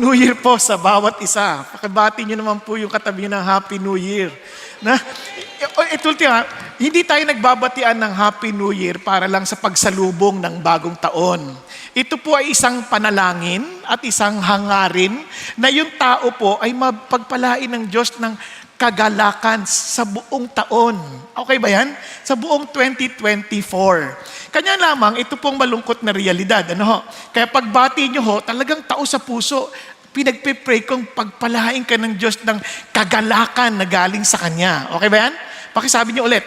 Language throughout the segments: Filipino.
New Year po sa bawat isa. Pakibati nyo naman po yung katabi nyo ng Happy New Year. Na, hindi tayo nagbabatian ng Happy New Year para lang sa pagsalubong ng bagong taon. Ito po ay isang panalangin at isang hangarin na yung tao po ay mapagpalain ng Diyos ng kagalakan sa buong taon. Okay ba yan? Sa buong 2024. Kanya lamang, ito pong malungkot na realidad. Ano ho? Kaya pagbati nyo ho, talagang tao sa puso, pinagpipray kong pagpalain ka ng Diyos ng kagalakan na galing sa Kanya. Okay ba yan? Pakisabi nyo ulit,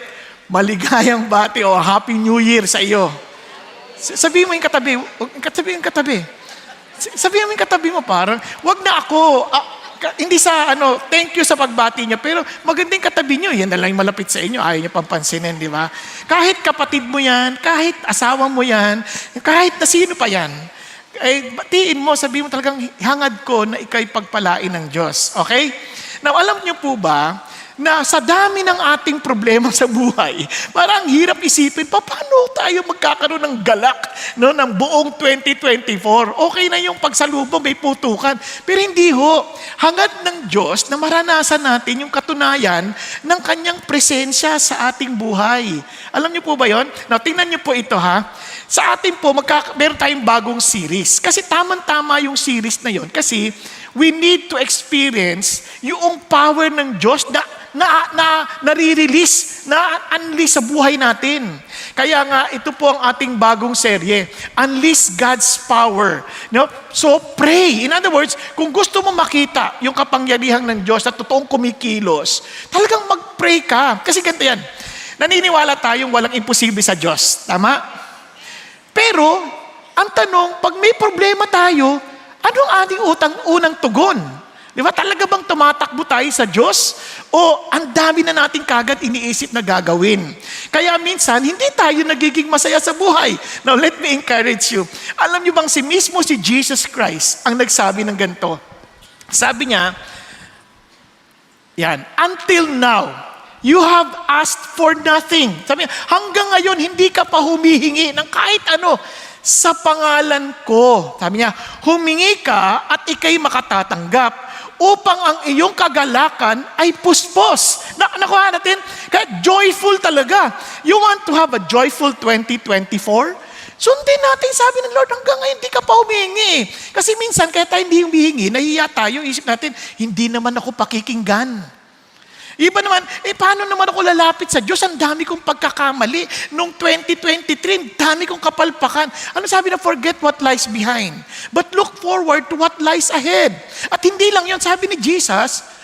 maligayang bati o Happy New Year sa iyo. Sabihin mo yung katabi. Sabihin mo yung katabi mo parang, wag na ako. Hindi sa thank you sa pagbati niya, pero magandang katabi niyo, yan na lang yung malapit sa inyo, ayaw niyo pampansinin, di ba? Kahit kapatid mo yan, kahit asawa mo yan, kahit na sino pa yan, batiin mo, sabihin mo talagang hangad ko na ikay pagpalain ng Diyos. Okay? Now, alam niyo po ba, na sa dami ng ating problema sa buhay, parang hirap isipin, paano tayo magkakaroon ng galak ng buong 2024? Okay na yung pagsalubong, may putukan. Pero hindi ho. Hangad ng Diyos na maranasan natin yung katunayan ng Kanyang presensya sa ating buhay. Alam niyo po ba yon? Now, tingnan niyo po ito ha. Sa atin po, meron tayong bagong series. Kasi tamang-tama yung series na yon. Kasi we need to experience yung power ng Diyos na nare-release, na-unleash sa buhay natin. Kaya nga, ito po ang ating bagong serye. Unleash God's power. No? So, pray. In other words, kung gusto mo makita yung kapangyarihan ng Diyos na totoong kumikilos, talagang mag-pray ka. Kasi ganito yan. Naniniwala tayong walang imposible sa Diyos. Tama? Pero, ang tanong, pag may problema tayo, anong ating unang tugon? Di ba? Talaga bang tumatakbo tayo sa Diyos? O ang dami na nating kagad iniisip na gagawin? Kaya minsan, hindi tayo nagiging masaya sa buhay. Now, let me encourage you. Alam niyo bang si Jesus Christ ang nagsabi ng ganito? Sabi niya, yan, until now, you have asked for nothing. Sabi niya, hanggang ngayon, hindi ka pa humihingi ng kahit ano sa pangalan ko. Sabi niya, humingi ka at ikay makatatanggap upang ang iyong kagalakan ay puspos. Nakuha natin? Kaya joyful talaga. You want to have a joyful 2024? Sundin natin, sabi ng Lord, hanggang ngayon hindi ka pa humingi. Kasi minsan, kaya tayo hindi humihingi, nahihiya tayo, isip natin, hindi naman ako pakikinggan. Iba naman, paano naman ako lalapit sa Diyos? Ang dami kong pagkakamali. Noong 2023, dami kong kapalpakan. Ano sabi na, forget what lies behind, but look forward to what lies ahead. At hindi lang yun, sabi ni Jesus,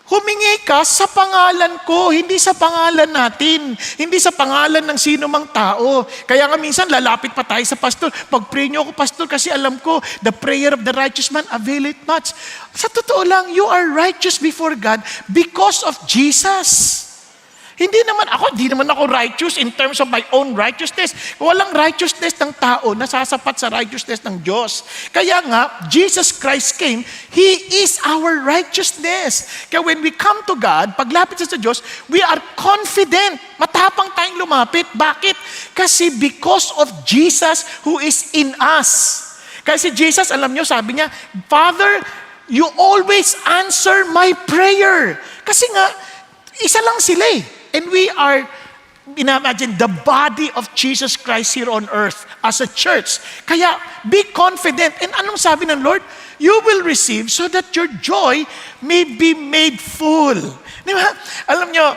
humingi ka sa pangalan ko, hindi sa pangalan natin, hindi sa pangalan ng sino mang tao. Kaya nga minsan lalapit pa tayo sa pastor, pag-pray niyo ako pastor kasi alam ko, the prayer of the righteous man availeth much. Sa totoo lang, you are righteous before God because of Jesus. Hindi naman ako righteous in terms of my own righteousness. Walang righteousness ng tao na sasapat sa righteousness ng Diyos. Kaya nga, Jesus Christ came, He is our righteousness. Kaya when we come to God, paglapit sa Diyos, we are confident. Matapang tayong lumapit. Bakit? Kasi because of Jesus who is in us. Kasi Jesus, alam nyo, sabi niya, Father, you always answer my prayer. Kasi nga, isa lang sila eh. And we are, imagine, the body of Jesus Christ here on earth as a church. Kaya, be confident. And anong sabi ng Lord? You will receive so that your joy may be made full. Di ba? Alam nyo,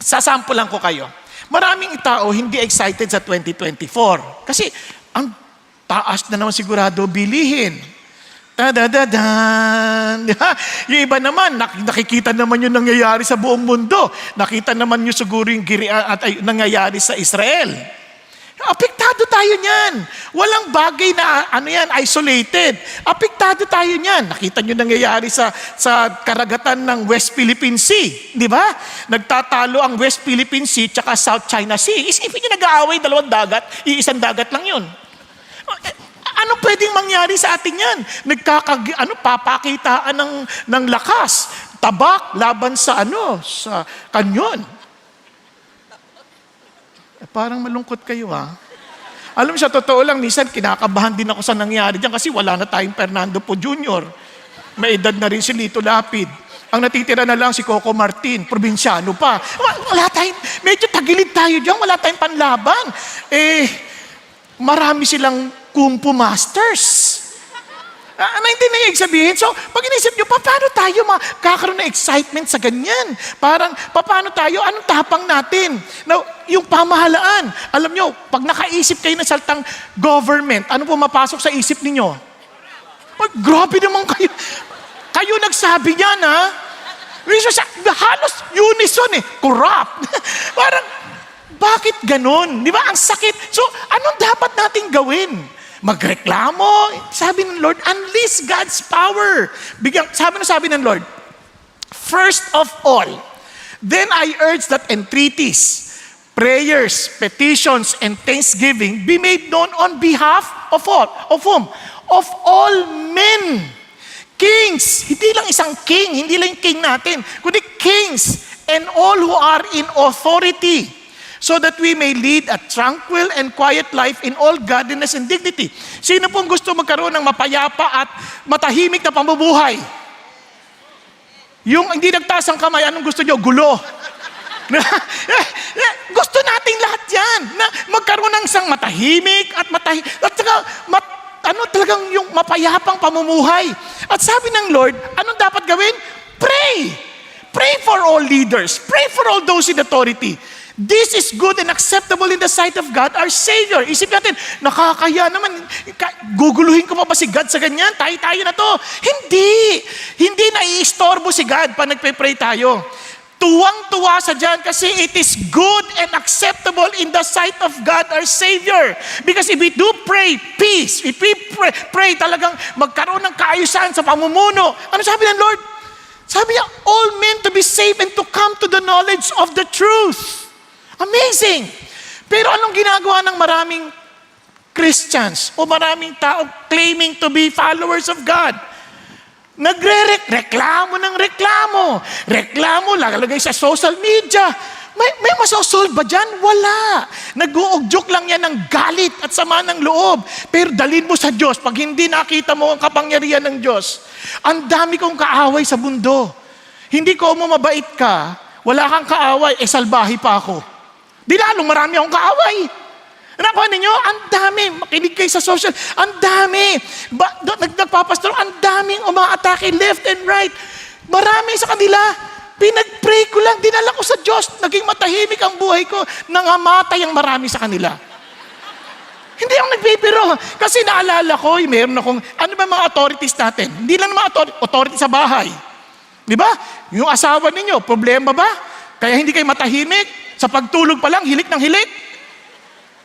sasampulan ko kayo. Maraming tao hindi excited sa 2024. Kasi, ang taas na naman sigurado bilihin. Ta-da-da-dan. Yung iba naman, nakikita naman yung nangyayari sa buong mundo. Nakita naman yung siguro yung nangyayari sa Israel. Apektado tayo niyan. Walang bagay na isolated. Apektado tayo niyan. Nakita nyo nangyayari sa karagatan ng West Philippine Sea. Di ba? Nagtatalo ang West Philippine Sea tsaka South China Sea. Isipin nyo nag-aaway, dalawang dagat, iisang dagat lang yun. Ano pwedeng mangyari sa atin yan? Papakitaan ng lakas. Tabak laban sa kanyon. Parang malungkot kayo ha. Alam mo sa totoo lang, minsan kinakabahan din ako sa nangyari diyan kasi wala na tayong Fernando Po Jr. May edad na rin si Lito Lapid. Ang natitira na lang si Coco Martin, probinsyano pa. Wala tayong, medyo tagilid tayo dyan, wala tayong panlaban. Marami silang Kung Fu Masters. Hindi na yung sabihin. So, pag inisip nyo, paano tayo makakaroon ng excitement sa ganyan? Parang, paano tayo, anong tapang natin? Now, yung pamahalaan, alam nyo, pag nakaisip kayo ng saltang government, ano pumapasok sa isip ninyo? Grabe naman kayo. Kayo nagsabi niyan, ha? Halos unison corrupt. Parang, bakit ganun? Di ba? Ang sakit. So, anong dapat nating gawin? Magreklamo. Sabi ng Lord, unleash God's power. Sabi ng Lord, first of all, then I urge that entreaties, prayers, petitions, and thanksgiving be made known on behalf of all. Of whom? Of all men. Kings. Hindi lang isang king, hindi lang yung king natin, kundi kings and all who are in authority, so that we may lead a tranquil and quiet life in all godliness and dignity. Sino pong gusto magkaroon ng mapayapa at matahimik na pamumuhay? Yung hindi nagtaas ang kamay, anong gusto nyo? Gulo. Gusto nating lahat yan, na magkaroon ng isang matahimik at talagang yung mapayapang pamumuhay. At sabi ng Lord, anong dapat gawin? Pray. Pray for all leaders. Pray for all those in authority. This is good and acceptable in the sight of God, our Savior. Isip natin, nakakaya naman, guguluhin ko pa ba si God sa ganyan? Tayo na to. Hindi. Hindi naiistorbo si God pa nagpe-pray tayo. Tuwang-tuwa sa dyan kasi it is good and acceptable in the sight of God, our Savior. Because if we do pray peace, if we pray talagang magkaroon ng kaayusan sa pamumuno, ano sabi ng Lord? Sabi niya, all men to be saved and to come to the knowledge of the truth. Amazing! Pero anong ginagawa ng maraming Christians o maraming tao claiming to be followers of God? Reklamo ng reklamo. Reklamo, lalagay sa social media. May masosolve ba dyan? Wala. Nag-uugyok lang yan ng galit at sama ng loob. Pero dalhin mo sa Diyos pag hindi nakita mo ang kapangyarihan ng Diyos. Ang dami kong kaaway sa mundo. Hindi ko mo mabait ka, wala kang kaaway, salbahe pa ako. Di lalong marami akong kaaway. Nakuha ninyo? Ang dami. Makinig kayo sa social. Ang dami. Nagpapastor, ang daming umaatake left and right. Marami sa kanila. Pinag-pray ko lang. Dinala ko sa Diyos. Naging matahimik ang buhay ko. Nangamatay ang marami sa kanila. Hindi ako nagbibiro. Kasi naalala ko, meron akong, ano ba mga authorities natin? Hindi lang mga authority sa bahay. Di ba? Yung asawa ninyo, problema ba? Kaya hindi kayo matahimik? Sa pagtulog pa lang, hilik ng hilik.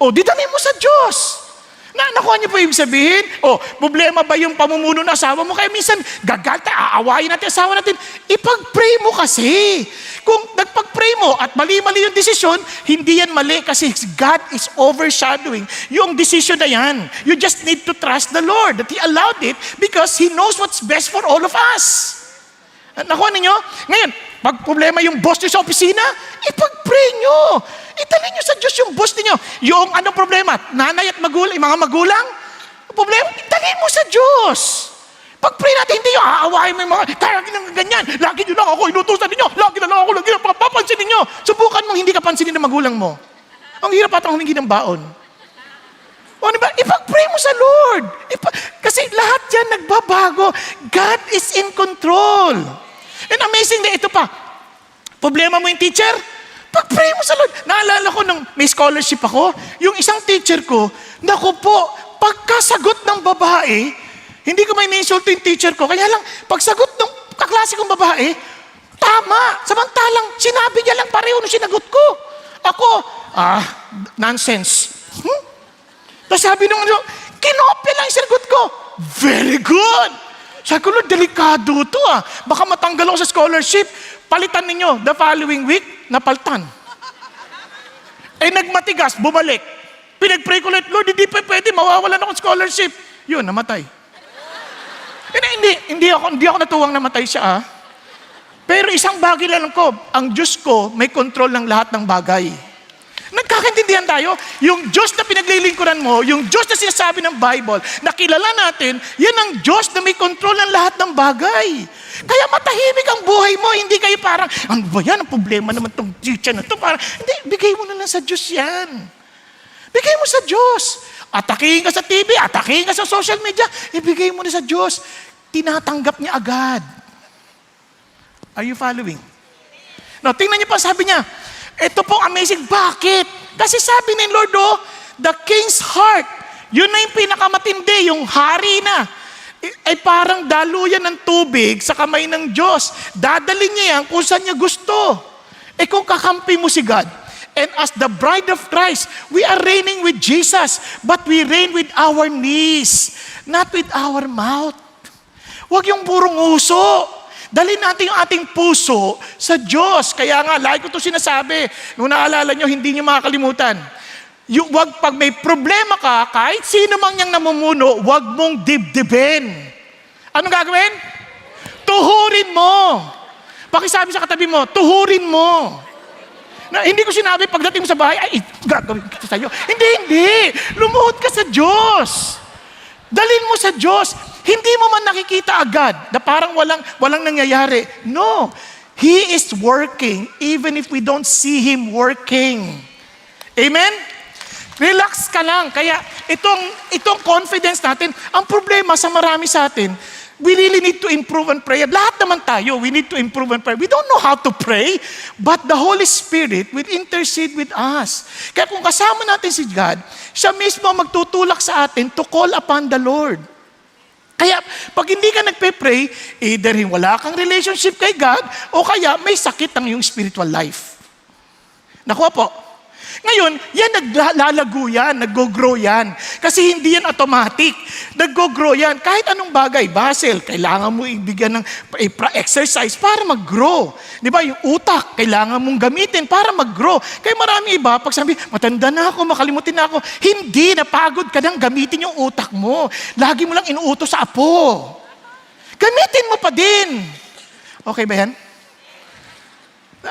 O, didalhin mo sa Diyos. Nakuha niyo po yung sabihin? O, problema ba yung pamumuno ng asawa mo? Kaya minsan, gagalta, aawayin natin asawa natin. Ipag-pray mo kasi. Kung nagpag-pray mo at mali-mali yung desisyon, hindi yan mali kasi God is overshadowing yung decision na yan. You just need to trust the Lord that He allowed it because He knows what's best for all of us. Nakuha ninyo? Ngayon, pag problema yung boss nyo sa opisina, ipag-pray nyo. Italin nyo sa Diyos yung boss niyo. Yung anong problema? Nanay at magulang, mga magulang? Problema, italin mo sa Diyos. Pag-pray natin, hindi yung aawain mo yung mga, lagi nang ganyan, lagi nyo lang ako, inutusan ninyo, lagi na lang ako, lagi na papansin ninyo. Subukan mong hindi ka pansinin ng magulang mo. Ang hirap atang humingi ng baon. O diba? Ipag-pray mo sa Lord. Kasi lahat yan nagbabago. God is in control. And amazing na ito pa. Problema mo yung teacher? Pag-pray mo sa Lord. Naalala ko nung may scholarship ako, yung isang teacher ko, naku po, pagkasagot ng babae, hindi ko may na-insulto yung teacher ko, kaya lang, pagsagot ng kaklase kong babae, tama. Samantalang, sinabi niya lang pareho nung sinagot ko. Ako, nonsense. Tapos sabi nung kinopya lang yung sinagot ko. Very good. Sabi ko, Lord, delikado to Baka matanggal ako sa scholarship. Palitan ninyo. The following week, napaltan. Nagmatigas, bumalik. Pinag-pray ko ulit, Lord, hindi pa pwede, mawawalan ako scholarship. Yun, namatay. Hindi ako natuwang namatay siya Pero isang bagay lang ko, ang Diyos ko may control ng lahat ng bagay. Nagkakaintindihan tayo? Yung Diyos na pinaglilingkuran mo, yung Diyos na sinasabi ng Bible, na kilala natin, yan ang Diyos na may control ng lahat ng bagay. Kaya matahimik ang buhay mo, hindi kayo parang, ano ba yan, ang problema naman itong teacher na ito, parang, hindi, bigay mo na lang sa Diyos yan. Bigay mo sa Diyos. Atakihin ka sa TV, atakihin ka sa social media, ibigay mo na sa Diyos. Tinatanggap niya agad. Are you following? Now, tingnan niyo pa, sabi niya, ito pong amazing. Bakit? Kasi sabi ni Lord, the king's heart, yun na yung pinakamatindi, yung hari na, ay parang daluyan ng tubig sa kamay ng Diyos. Dadalhin niya yan kung saan niya gusto. Kung kakampi mo si God, and as the bride of Christ, we are reigning with Jesus, but we reign with our knees, not with our mouth. Huwag yung purong uso. Dalhin natin yung ating puso sa Diyos. Kaya nga, lagi ko ito sinasabi. Nung naalala nyo, hindi nyo makakalimutan. Pag may problema ka, kahit sino mang niyang namumuno, huwag mong dibdibin. Anong gagawin? Tuhurin mo. Pakisabi sa katabi mo, tuhurin mo. Na, hindi ko sinabi, pagdating mo sa bahay, ay, gagawin kita sa'yo. Hindi. Lumuhod ka sa Diyos. Dalhin mo sa Diyos. Hindi mo man nakikita agad na parang walang nangyayari. No. He is working even if we don't see Him working. Amen? Relax ka lang. Kaya itong confidence natin, ang problema sa marami sa atin, we really need to improve on prayer. Lahat naman tayo, we need to improve on prayer. We don't know how to pray, but the Holy Spirit will intercede with us. Kaya kung kasama natin si God, siya mismo magtutulak sa atin to call upon the Lord. Kaya pag hindi ka nagpe-pray, either wala kang relationship kay God, o kaya may sakit ang iyong spiritual life. Nakuha po? Ngayon, yan naglalago yan, nag-grow yan. Kasi hindi yan automatic. Nag-grow yan. Kahit anong bagay, Basel, kailangan mo ibigyan ng exercise para mag-grow. Di ba? Yung utak, kailangan mong gamitin para mag-grow. Kaya marami iba, pag sabi, matanda na ako, makalimutin na ako. Hindi, napagod ka nang gamitin yung utak mo. Lagi mo lang inuutos sa apo. Gamitin mo pa din. Okay ba yan?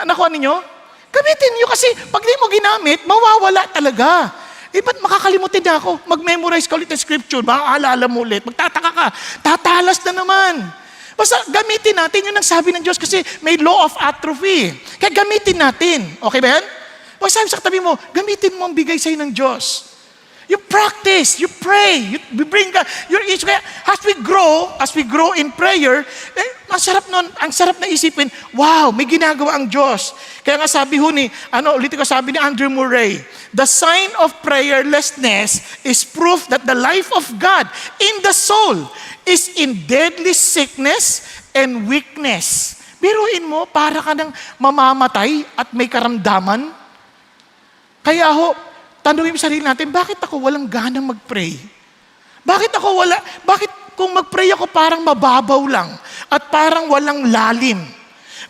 Nakuha ninyo? Gamitin nyo kasi pag di mo ginamit, mawawala talaga. Ba't makakalimutin na ako? Mag-memorize ka ulit ng scripture, maaalala mo ulit, magtataka ka, tatalas na naman. Basta gamitin natin yun ang sabi ng Diyos kasi may law of atrophy. Kaya gamitin natin. Okay ba yan? Basta sabi sa katabi mo, gamitin mo ang bigay sa'yo ng Diyos. You practice, you pray, you bring God, your issue. Kaya as we grow in prayer, ang sarap nun, ang sarap na isipin, wow, may ginagawa ang Diyos. Kaya nga sabi ulit ko sabi ni Andrew Murray, the sign of prayerlessness is proof that the life of God in the soul is in deadly sickness and weakness. Biruin mo, para ka nang mamamatay at may karamdaman. Kaya tanungin mo sarili natin, bakit ako walang ganang mag-pray? Bakit kung mag-pray ako parang mababaw lang at parang walang lalim?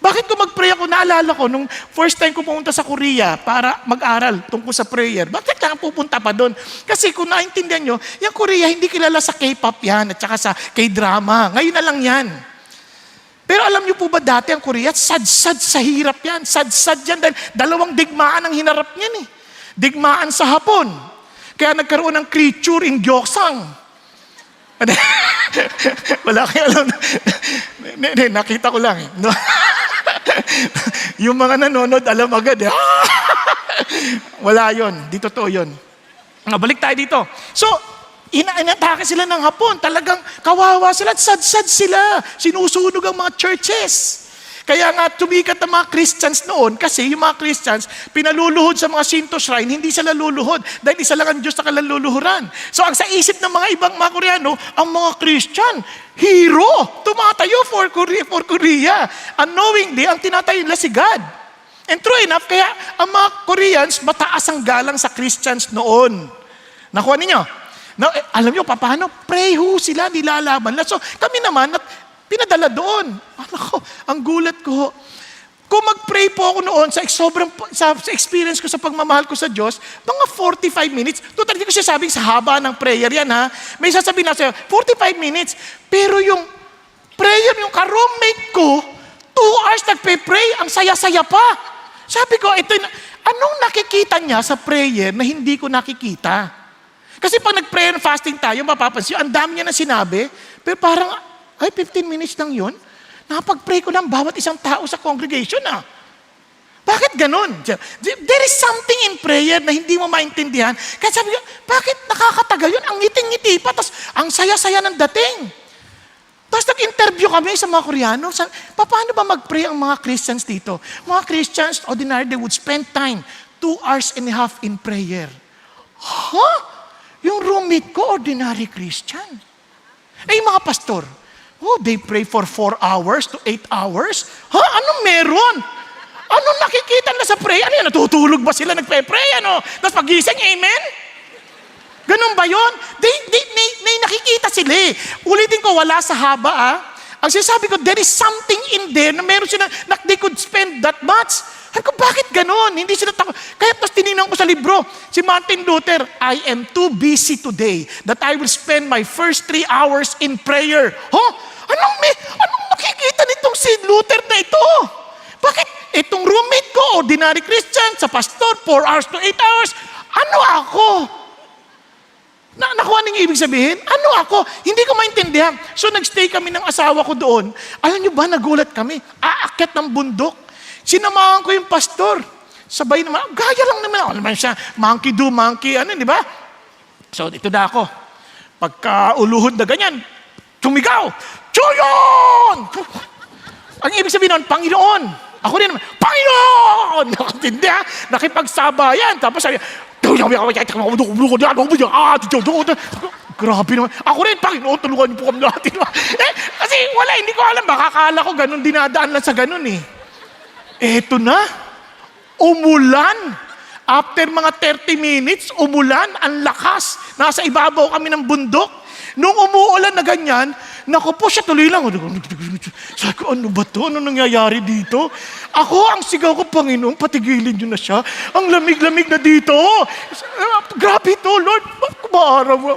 Bakit kung mag-pray ako, naalala ko, nung first time ko pumunta sa Korea para mag-aral tungkol sa prayer, bakit lang pupunta pa doon? Kasi kung naintindihan nyo, yung Korea hindi kilala sa K-pop yan at saka sa K-drama. Ngayon na lang yan. Pero alam nyo po ba dati ang Korea, sad-sad sa hirap yan. Sad-sad yan dahil 2 digmaan ang hinarap niyan eh. Digmaan sa Hapon. Kaya nagkaroon ng creature in Gyeongsang. Wala kayo alam. Nakita ko lang eh. No? Yung mga nanonood, alam agad eh. Wala yon. Di totoo yun. Balik tayo dito. So, inatake sila ng Hapon. Talagang kawawa sila at sad-sad sila. Sinusunog ang mga churches. Kaya nga tumikat ang mga Christians noon kasi yung mga Christians pinaluluhod sa mga Shinto shrine, hindi sila luluhod dahil isa lang ang Diyos na kalaluluhuran. So ang sa isip ng mga ibang mga Koreano, ang mga Christian, hero, tumatayo for Korea. Unknowingly, ang tinatayo nila si God. And true enough, kaya ang mga Koreans, mataas ang galang sa Christians noon. Nakuha ninyo? Now, alam nyo, paano? Pray sila, nilalaban. So kami naman, pinadala doon. Ako, ang gulat ko. Kung mag-pray po ako noon sa experience ko sa pagmamahal ko sa Diyos, mga 45 minutes. Total, hindi ko siya sabing sa haba ng prayer yan ha. May sasabihin na sa'yo, 45 minutes. Pero yung prayer, yung ka-roommate ko, 2 hours nagpe-pray, ang saya-saya pa. Sabi ko, anong nakikita niya sa prayer na hindi ko nakikita? Kasi pag nag-prayer and fasting tayo, mapapansin, ang dami niya na sinabi, pero parang, 15 minutes lang yun. Nakapag-pray ko lang bawat isang tao sa congregation Bakit ganun? There is something in prayer na hindi mo maintindihan. Kaya sabi ko, bakit nakakatagal yun? Ang ngiting-ngiti pa, tapos ang saya-saya ng dating. Tapos nag-interview kami sa mga Koreano. Paano ba mag-pray ang mga Christians dito? Mga Christians, ordinarily, they would spend time, 2.5 hours in prayer. Yung roommate ko, ordinary Christian. Yung mga pastor, they pray for 4 hours to 8 hours? Anong meron? Anong nakikita nila sa prayer? Ano yan? Natutulog ba sila nagpe-pray? Tapos pagising, amen? Ganun ba yun? They nakikita sila Ulitin ko, wala sa haba Ang sinasabi ko, there is something in there na meron sila, na they could spend that much. Sabi ko, bakit ganun? Hindi sila takot. Kaya tapos tinignan ko sa libro, si Martin Luther, I am too busy today that I will spend my first 3 hours in prayer. Anong nakikita nitong si Luther na ito? Bakit itong roommate ko, ordinary Christian, sa pastor, 4 hours to 8 hours, ano ako? Nakuha niyong ibig sabihin? Ano ako? Hindi ko maintindihan. So nagstay kami ng asawa ko doon. Alam niyo ba, nagulat kami. Aakyat ng bundok. Sinamahan ko yung pastor. Sabay naman, gaya lang naman. Ano naman siya? Monkey do, monkey, di ba? So ito na ako. Pagka uluhod na ganyan, tumigaw. Chuyon! Ang ibig sabihin nun, Panginoon. Ako din naman, Panginoon! Nakatindi nakipagsabayan. Tapos sabi, grabe naman. Ako rin, Panginoon, tulungan niyo po kami natin. Kasi hindi ko alam, baka akala ko ganun, dinadaan lang sa ganun Eto na, umulan. After mga 30 minutes, umulan, ang lakas. Nasa ibabaw kami ng bundok. Nung umuulan na ganyan, naku po siya tuloy lang. Sabi ko, ano ba to? Ano nangyayari dito? Ako, ang sigaw ko, Panginoon, patigilin niyo na siya. Ang lamig-lamig na dito. Grabe to, Lord.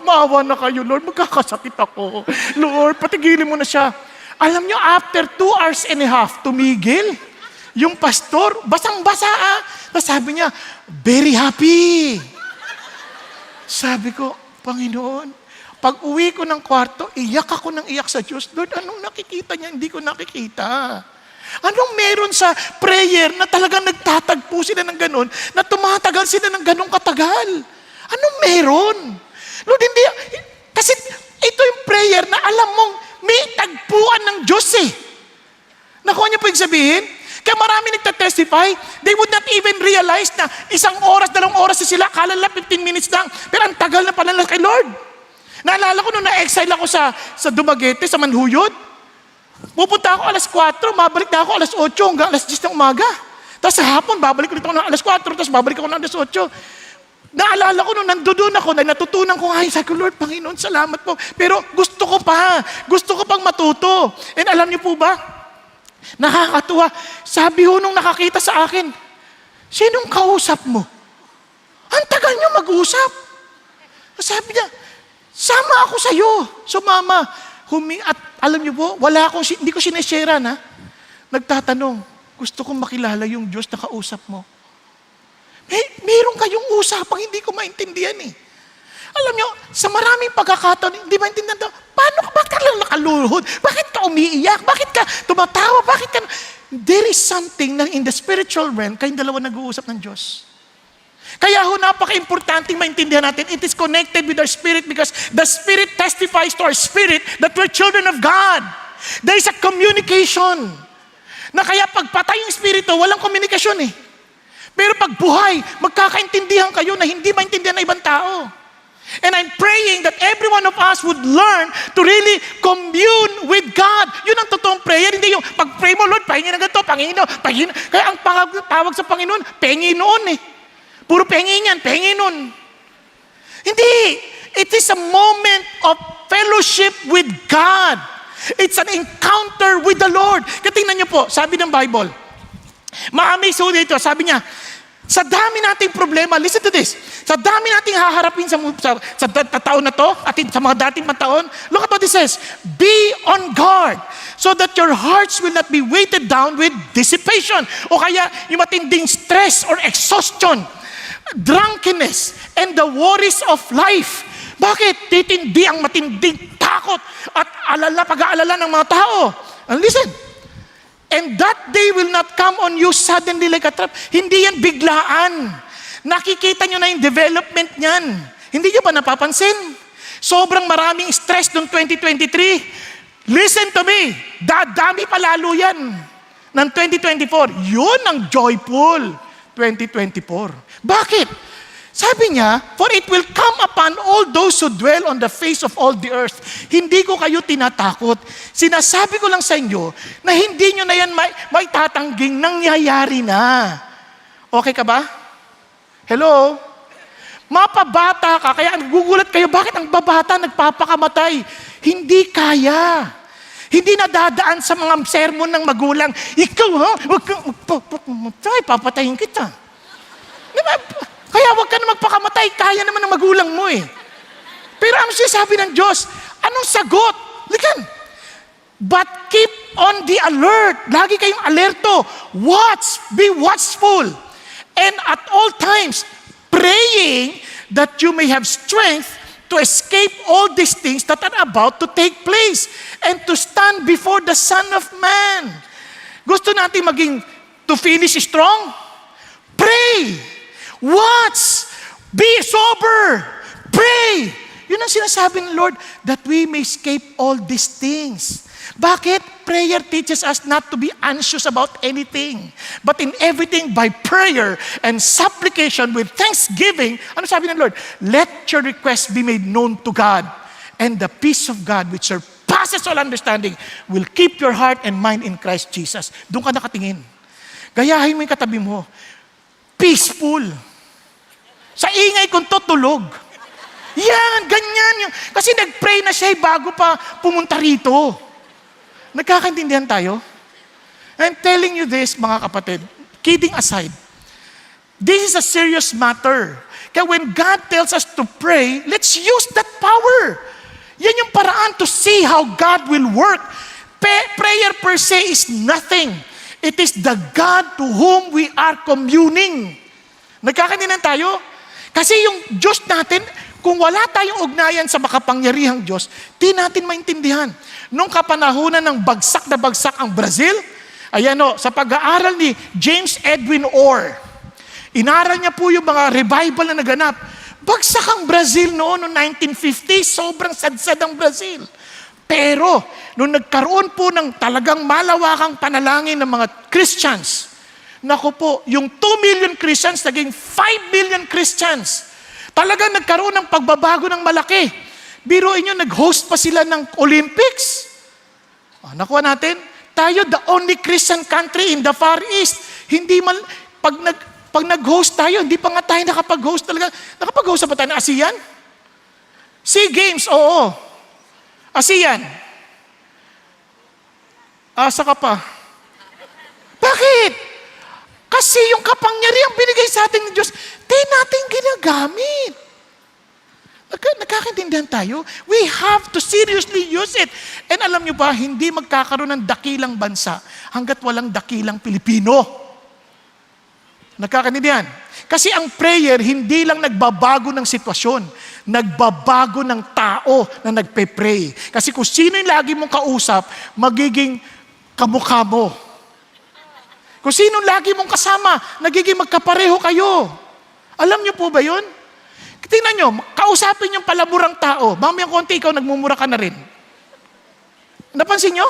Maawa na kayo, Lord. Magkakasakit ako. Lord, patigilin mo na siya. Alam niyo, after 2.5 hours, tumigil. Yung pastor, basang-basa Tapos sabi niya, very happy. Sabi ko, Panginoon, pag uwi ko ng kwarto, iyak ako ng iyak sa Diyos. Lord, anong nakikita niya? Hindi ko nakikita. Anong meron sa prayer na talagang nagtatagpo sila ng ganun, na tumatagal sila ng ganun katagal? Anong meron? Lord, hindi. Kasi ito yung prayer na alam mong may tagpuan ng Diyos Nakuha niyo po yung sabihin? Kaya marami nagtatestify, they would not even realize na 1 oras, 2 oras sila, akala nila 15 minutes lang, pero ang tagal na pala kay Lord. Naalala ko nung na-exile ako sa Dumaguete, sa Manhuyod. Pupunta ako alas 4, mabalik na ako alas 8 hanggang alas 10 ng umaga. Tapos sa hapon, babalik ulit ako ng alas 4, tapos babalik ako ng alas 8. Naalala ko nung nandoon ako, na natutunan ko, sabi ko, Lord, Panginoon, salamat po. Pero gusto ko pang matuto. And alam niyo po ba, nakakatuwa, sabi ho nung nakakita sa akin, sinong kausap mo? Ang tagal niyo mag-usap. Sabi niya, sama ako sa'yo. Sumama. At alam niyo po, hindi ko sineshare Nagtatanong, gusto kong makilala yung Diyos na kausap mo. Meron kayong usapang hindi ko maintindihan Alam niyo, sa maraming pagkakataon, hindi maintindihan ito, ba't ka lang nakaluhod? Bakit ka umiiyak? Bakit ka tumatawa? There is something na in the spiritual realm, kayong dalawa nag-uusap ng Diyos. Kaya napaka-importante maintindihan natin, it is connected with our spirit because the Spirit testifies to our spirit that we're children of God. There is a communication. Na kaya pagpatay yung spirito, walang komunikasyon Pero pag buhay, magkakaintindihan kayo na hindi maintindihan ng ibang tao. And I'm praying that every one of us would learn to really commune with God. Yun ang totoong prayer. Hindi yung pag-pray mo, Lord, pahingin na ganito, Panginoon. Kaya ang tawag sa Panginoon, Panginoon Puro pengi niyan, pengi nun. Hindi. It is a moment of fellowship with God. It's an encounter with the Lord. Katingnan niyo po, sabi ng Bible. Ma-amaze ho dito, sabi niya, Sa dami nating problema, listen to this, sa dami nating haharapin sa taon na to, at sa mga dating taon, look at what it says, be on guard, so that your hearts will not be weighted down with dissipation, o kaya yung matinding stress or exhaustion, drunkenness, and the worries of life. Bakit? Titindi ang matinding takot at pag-aalala ng mga tao. And listen, and that day will not come on you suddenly like a trap. Hindi yan biglaan. Nakikita nyo na yung development niyan. Hindi nyo ba napapansin? Sobrang maraming stress noong 2023. Listen to me, dadami pa lalo yan ng 2024. Yun ang joyful 2024. Bakit? Sabi niya, for it will come upon all those who dwell on the face of all the earth. Hindi ko kayo tinatakot. Sinasabi ko lang sa inyo na hindi nyo na yan may tatangging nangyayari na. Okay ka ba? Hello? Mapabata ka, kaya nagugulat kayo, bakit ang babata nagpapakamatay? Hindi kaya. Hindi nadadaan sa mga sermon ng magulang, ikaw ha, huwag kang magpapakamatay, papatayin kita. Diba? Kaya huwag ka na magpakamatay, kaya naman ng magulang mo eh. Pero ano sinasabi ng Diyos? Anong sagot? Likan. But keep on the alert. Lagi kayong alerto. Watch. Be watchful. And at all times, praying that you may have strength to escape all these things that are about to take place and to stand before the Son of Man. Gusto natin to finish strong? Pray. Watch, be sober, pray. Yun ang sinasabi ng Lord, that we may escape all these things. Bakit? Prayer teaches us not to be anxious about anything, but in everything by prayer and supplication with thanksgiving. Ano sabi ng Lord? Let your requests be made known to God, and the peace of God which surpasses all understanding will keep your heart and mind in Christ Jesus. Doon ka nakatingin. Gayahin mo yung katabi mo. Peaceful. Sa ingay kung tutulog. Yan, ganyan. Kasi nag-pray na siya bago pa pumunta rito. Nagkakaintindihan tayo? I'm telling you this, mga kapatid, kidding aside, this is a serious matter. Kaya when God tells us to pray, let's use that power. Yan yung paraan to see how God will work. Prayer per se is nothing. It is the God to whom we are communing. Nagkakaintindihan tayo? Kasi yung Diyos natin, kung wala tayong ugnayan sa makapangyarihang Diyos, di natin maintindihan. Nung kapanahunan ng bagsak na bagsak ang Brazil, ayan o, sa pag-aaral ni James Edwin Orr, inaral niya po yung mga revival na naganap. Bagsak ang Brazil noon, noong 1950, sobrang sadsad ang Brazil. Pero, nung nagkaroon po ng talagang malawakang panalangin ng mga Christians, naku po, yung 2 million Christians naging 5 million Christians. Talagang nagkaroon ng pagbabago ng malaki. Biruin nyo, nag-host pa sila ng Olympics. Nakuha natin, tayo the only Christian country in the Far East. Hindi man, pag nag-host tayo, hindi pa nga tayo nakapag-host talaga. Nakapag-host pa tayo ng ASEAN? SEA Games, oo. ASEAN. Asa ka pa? Bakit? Kasi yung kapangyarihang binigay sa atin ng Diyos, di natin ginagamit. Nagkakaintindihan tayo? We have to seriously use it. And alam nyo ba, hindi magkakaroon ng dakilang bansa hanggat walang dakilang Pilipino. Nagkakaintindihan? Kasi ang prayer, hindi lang nagbabago ng sitwasyon, nagbabago ng tao na nagpe-pray. Kasi kung sino yung lagi mong kausap, magiging kamukha mo. Kung sino lagi mong kasama, nagiging magkapareho kayo. Alam niyo po ba yun? Tingnan nyo, kausapin yung palaburang tao, mamayang konti ikaw, nagmumura ka na rin. Napansin nyo?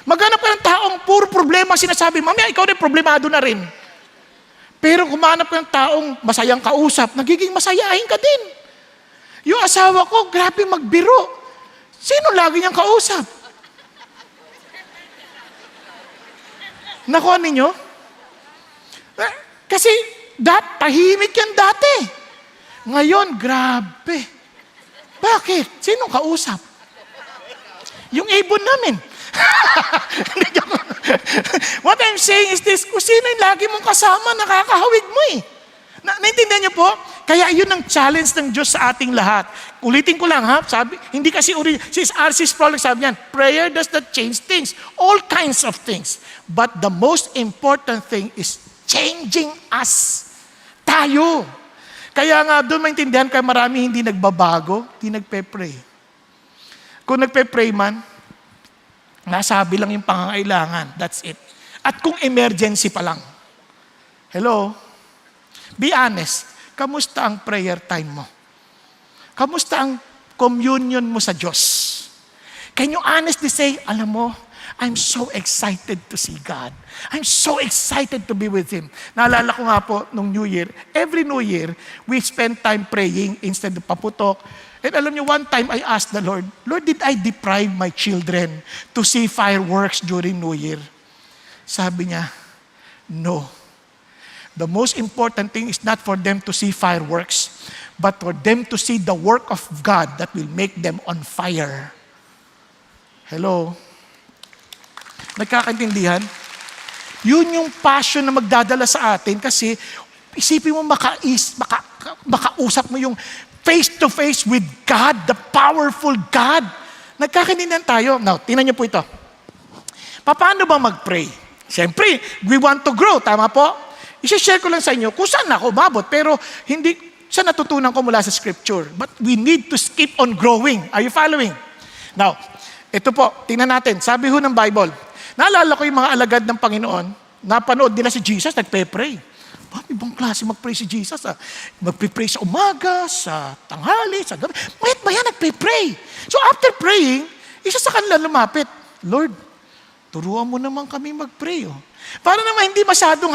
Maghanap ka ng taong puro problema sinasabi, mamaya ikaw rin problemado na rin. Pero kumanap ka ng taong masayang kausap, nagiging masayahin ka din. Yung asawa ko, grabe magbiro. Sino lagi niyang kausap? Nakuha ninyo? Kasi tahimik yan dati. Ngayon, grabe. Bakit? Sinong kausap? Yung ibon namin. What I'm saying is this, kung sino yung lagi mong kasama, nakakahawig mo eh. Naintindihan niyo po? Kaya yun ang challenge ng Diyos sa ating lahat. Ulitin ko lang ha, sabi, hindi kasi si R.C. Sproul sabi niyan, prayer does not change things, all kinds of things. But the most important thing is changing us. Tayo. Kaya nga doon maintindihan kaya marami hindi nagbabago, hindi nagpe-pray. Kung nagpe-pray man, nasabi lang yung pangangailangan. That's it. At kung emergency pa lang. Hello? Be honest. Kamusta ang prayer time mo? Kamusta ang communion mo sa Diyos? Can you honestly say, alam mo, I'm so excited to see God. I'm so excited to be with Him. Naalala ko nga po nung New Year, every New Year, we spend time praying instead of paputok. And alam niyo, one time I asked the Lord, Lord, did I deprive my children to see fireworks during New Year? Sabi niya, no. The most important thing is not for them to see fireworks, but for them to see the work of God that will make them on fire. Hello? Nagkakaintindihan? Yun yung passion na magdadala sa atin kasi isipin mo makausap mo yung face-to-face with God, the powerful God. Nagkakaintindihan tayo. Now, tingnan niyo po ito. Paano ba mag-pray? Siyempre, we want to grow. Tama po? I-share ko lang sa inyo kung saan ako umabot, pero hindi sa natutunan ko mula sa Scripture. But we need to keep on growing. Are you following? Now, ito po, tingnan natin. Sabi ho ng Bible, naalala ko yung mga alagad ng Panginoon, napanood nila si Jesus, nagpe-pray. Ibang klase mag-pray si Jesus. Magpe-pray sa umaga, sa tanghali, sa gabi. Mayat ba yan, nagpe-pray. So after praying, isa sa kanila lumapit, Lord, turuan mo naman kami mag-pray. Oh. Para naman hindi masyadong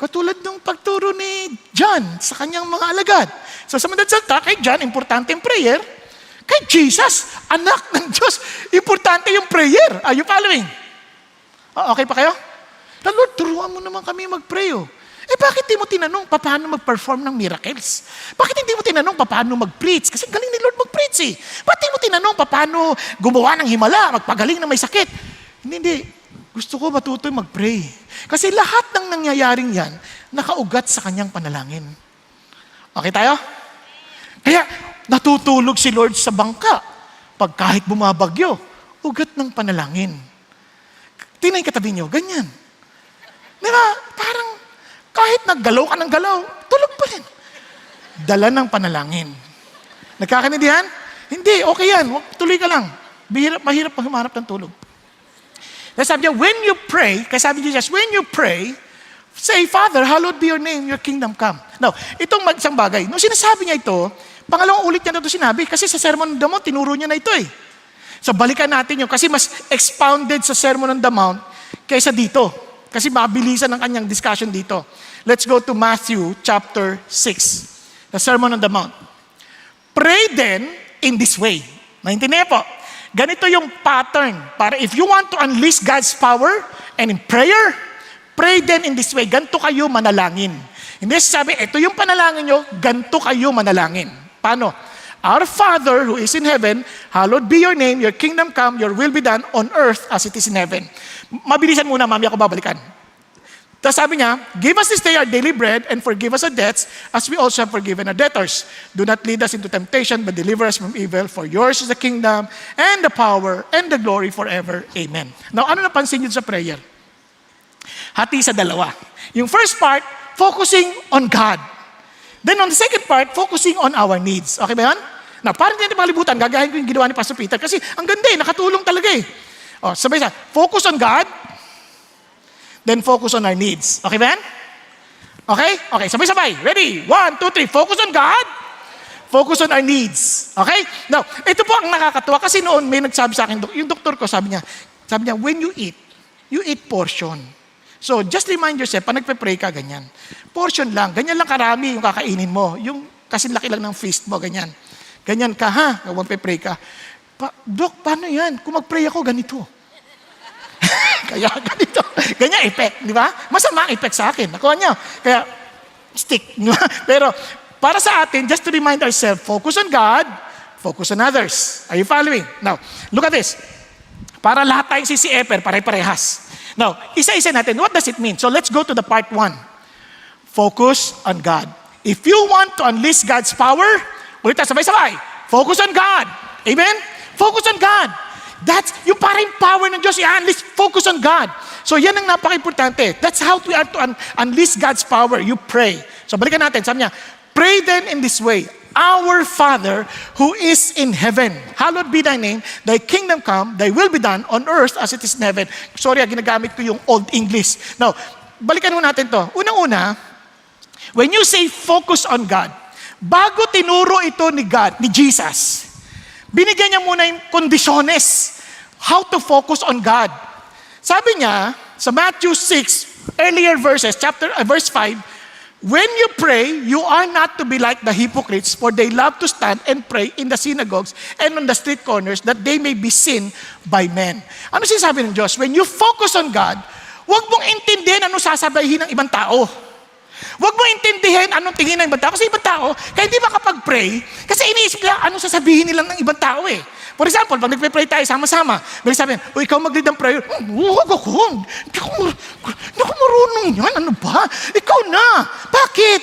katulad ng pagturo ni John sa kanyang mga alagad. So sa madaling salita, kay John, importante yung prayer. Kay Jesus, anak ng Diyos, importante yung prayer. Are you following? Okay pa kayo? Lord, turuan mo naman kami mag-pray. Oh. Bakit di mo tinanong paano mag-perform ng miracles? Bakit hindi mo tinanong paano mag-preach? Kasi galing ni Lord mag-preach eh. Bakit di mo tinanong paano gumawa ng himala, magpagaling na may sakit? Hindi. Gusto ko matuto mag-pray. Kasi lahat ng nangyayaring yan, nakaugat sa kanyang panalangin. Okay tayo? Kaya, natutulog si Lord sa bangka. Pag kahit bumabagyo, ugat ng panalangin. Tingnan yung katabi nyo, ganyan. Diba? Parang, kahit naggalaw ka ng galaw, tulog pa rin. Dala ng panalangin. Nagkakaintindihan? Hindi, okay yan. Tuloy ka lang. Mahirap humarap ng tulog. Kaya sabi niya, when you pray, kaya sabi niya, when you pray, say, Father, hallowed be your name, your kingdom come. Now, itong isang bagay, nung sinasabi niya ito, pangalawang ulit niya na ito sinabi, kasi sa Sermon on the Mount, tinuro niya na ito eh. So, balikan natin yun, kasi mas expounded sa Sermon on the Mount kaysa dito. Kasi mabilisan ang kanyang discussion dito. Let's go to Matthew chapter 6, the Sermon on the Mount. Pray then in this way. Naintindihan po? Ganito yung pattern para if you want to unleash God's power and in prayer, pray then in this way. Ganito kayo manalangin. Hindi sabi, ito yung panalangin nyo, ganito kayo manalangin. Paano? Our Father who is in heaven, hallowed be your name, your kingdom come, your will be done on earth as it is in heaven. Mabilisan muna, mami ako babalikan. Tapos sabi niya, give us this day our daily bread and forgive us our debts as we also have forgiven our debtors. Do not lead us into temptation, but deliver us from evil. For yours is the kingdom and the power and the glory forever. Amen. Now, ano napansin niyo sa prayer? Hati sa dalawa. Yung first part, focusing on God. Then on the second part, focusing on our needs. Okay ba yan? Now, parang hindi makalibutan, gagahin ko yung ginawa ni Pastor Peter kasi ang ganda eh, nakatulong talaga eh. Sabay sa, focus on God, then focus on our needs. Okay ba yan? Okay? Okay, sabay-sabay. Ready? 1, 2, 3. Focus on God. Focus on our needs. Okay? Now, ito po ang nakakatuwa kasi noon may nagsabi sa akin, yung doktor ko sabi niya, when you eat portion. So, just remind yourself, pag nagpe-pray ka, ganyan. Portion lang. Ganyan lang karami yung kakainin mo. Yung kasi laki lang ng feast mo, ganyan. Ganyan ka, ha? Kung magpe-pray ka. Dok, paano yan? Kung mag-pray ako, ganito. Kaya ganito. Ganyan effect, di ba? Masama ang effect sa akin. Nakuha niyo. Kaya, stick. Di ba? Pero, para sa atin, just to remind ourselves, focus on God, focus on others. Are you following? Now, look at this. Para lahat tayong CCFer, pare-parehas. Now, isa-isa natin, what does it mean? So, let's go to the part 1. Focus on God. If you want to unleash God's power, ulit tayo, sabay-sabay, focus on God. Amen? Focus on God. That's, yung parang power ng Diyos, i-unleash, focus on God. So yan ang napaka-importante. That's how we are to unleash God's power. You pray. So balikan natin, sabi niya, pray then in this way, Our Father who is in heaven, hallowed be thy name, thy kingdom come, thy will be done on earth as it is in heaven. Sorry, ginagamit ko yung Old English. Now, balikan mo natin to. Unang-una, when you say focus on God, bago tinuro ito ni God, ni Jesus, binigyan niya muna yung kondisyones, how to focus on God. Sabi niya, sa Matthew 6, earlier verses, verse 5, when you pray, you are not to be like the hypocrites, for they love to stand and pray in the synagogues and on the street corners, that they may be seen by men. Ano sinasabi ng Diyos? When you focus on God, huwag mong intindihin ano sasabihin ng ibang tao. Huwag mong intindihin anong tingin ng ibang tao. Kasi ibang tao, kaya di makapag-pray, kasi iniisip nila anong sasabihin nila ng ibang tao eh. For example, pag nagpe-pray tayo sama-sama, may sabihin, o ikaw mag-lead ng prayer, huwag ako. Hindi ako marunong yan. Ano ba? Ikaw na. Bakit?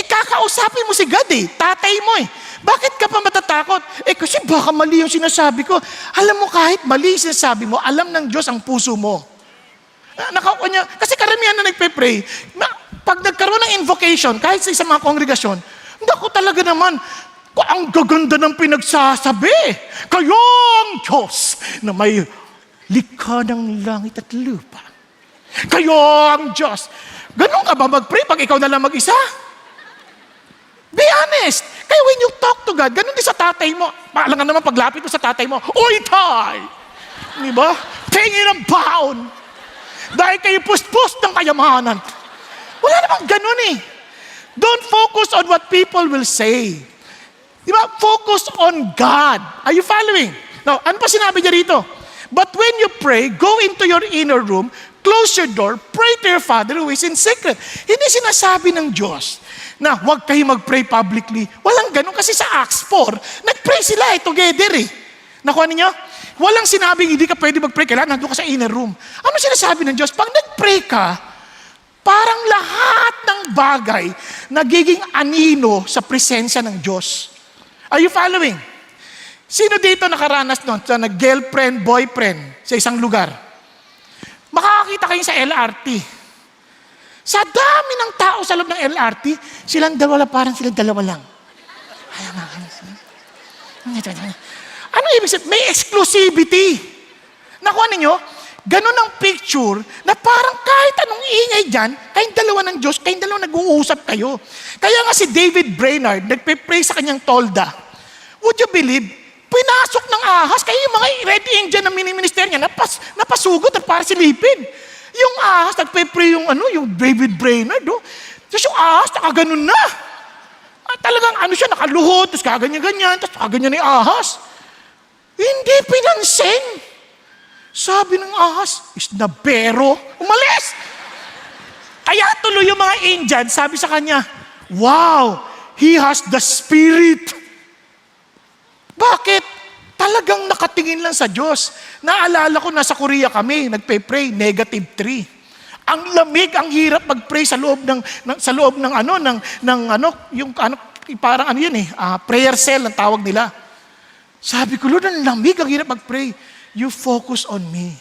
Kakausapin mo si God eh. Tatay mo eh. Bakit ka pa matatakot? Kasi baka mali yung sinasabi ko. Alam mo, kahit mali yung sinasabi mo, alam ng Diyos ang puso mo. Kasi karamihan na nagpe-pray, pag nagkaroon ng invocation, kahit sa isang mga kongregasyon, naku talaga naman, ang gaganda ng pinagsasabi. Kayo ang Diyos na may likha ng langit at lupa. Kayo ang Diyos. Ganon ka ba mag-pray pag ikaw na lang mag-isa? Be honest. Kaya when you talk to God, ganon din sa tatay mo. Paalam ka naman paglapit mo sa tatay mo, Uy, tay! Diba? Tingin ang baon. Dahil kayo pust-pust ng kayamanan. Wala namang ganon eh. Don't focus on what people will say. Diba? Focus on God. Are you following? Now, ano pa sinabi niya rito? But when you pray, go into your inner room, close your door, pray to your Father who is in secret. Hindi sinasabi ng Diyos na huwag kayo mag-pray publicly. Walang ganun kasi sa Acts 4, nag-pray sila together eh. Nakuha ninyo? Walang sinabing hindi ka pwede mag-pray, kailangan nandun ka sa inner room. Ano sinasabi ng Diyos? Pag nag-pray ka, parang lahat ng bagay nagiging anino sa presensya ng Diyos. Are you following? Sino dito nakaranas nun sa nag-girlfriend, boyfriend sa isang lugar? Makakakita kayo sa LRT. Sa dami ng tao sa loob ng LRT, silang dalawa, parang silang dalawa lang. Ano ibig sabihin? May exclusivity. Nakuha ninyo? Ganon ang picture na parang kahit anong ingay dyan, kayong dalawa ng Diyos, kayong dalawa nag-uusap kayo. Kaya nga si David Brainerd, nagpe-pray sa kanyang tolda. Would you believe? Pinasok ng ahas, kaya yung mga Red Indian na mini-minister niya, napasugod at para silipin. Yung ahas, nagpe-pray yung David Brainerd. Tapos yung ahas, nakaganon na. At talagang siya, nakaluhod, tapos kaganyan-ganyan, tapos kaganyan yung ahas. Hindi pinansin. Sabi ng ahas, is nabero, umalis. Kaya tuloy yung mga Indian, sabi sa kanya, wow, he has the Spirit. Bakit? Talagang nakatingin lang sa Diyos. Naalala ko, nasa Korea kami, nagpe-pray, -3. Ang lamig, ang hirap mag-pray sa loob ng parang prayer cell ang tawag nila. Sabi ko, Lord, ang lamig, ang hirap mag-pray. You focus on me.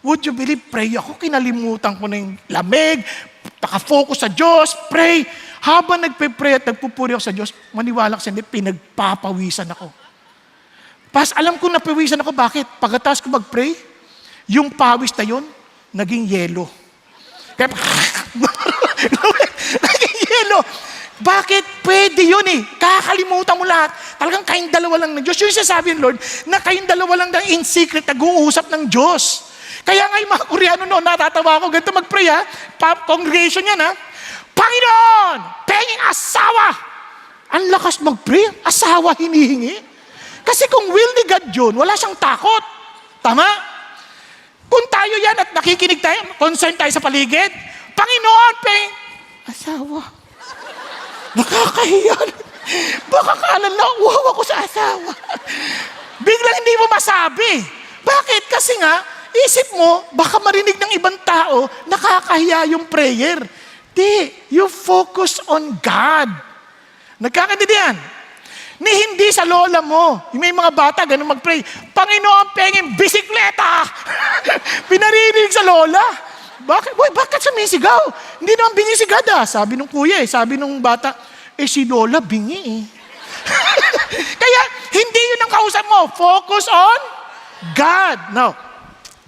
Would you believe, pray ako, kinalimutan ko na yung lamig, nakafocus sa Diyos, pray. Habang nagpe-pray at nagpupuri ako sa Diyos, maniwala ko sa hindi, pinagpapawisan ako. Alam ko napawisan ako, bakit? Pagkatapos ko mag-pray, yung pawis na yun, naging yelo. Kaya, naging yelo. Bakit? Pwede yun eh. Kakalimutan mo lahat. Talagang kayong dalawa lang ng Diyos. Yung sasabi ng Lord, na kayong dalawa lang in secret, nag-uusap ng Diyos. Kaya nga yung mga Koreano noon, natatawa ako, ganito mag-pray ha, congregation yan ha, Panginoon, penging asawa. Ang lakas mag-pray, asawa hinihingi. Kasi kung will ni God yun, wala siyang takot. Tama? Kung tayo yan at nakikinig tayo, concern tayo sa paligid, Panginoon, asawa. Nakakahiyan. Baka kaalala, uhaw ako sa asawa. Biglang hindi mo masabi. Bakit? Kasi nga, isip mo, baka marinig ng ibang tao, nakakahiya yung prayer. You focus on God. Nagkakaintindihan? Ni hindi sa lola mo. May mga bata, ganun mag-pray, Panginoon, pengin, bisikleta! Pinaririnig sa lola. Bakit? Boy, bakit sumisigaw? Hindi naman binisigada. Sabi nung kuya sabi nung bata, si lola bingi eh. Kaya, hindi yun ang kausap mo. Focus on God. Now,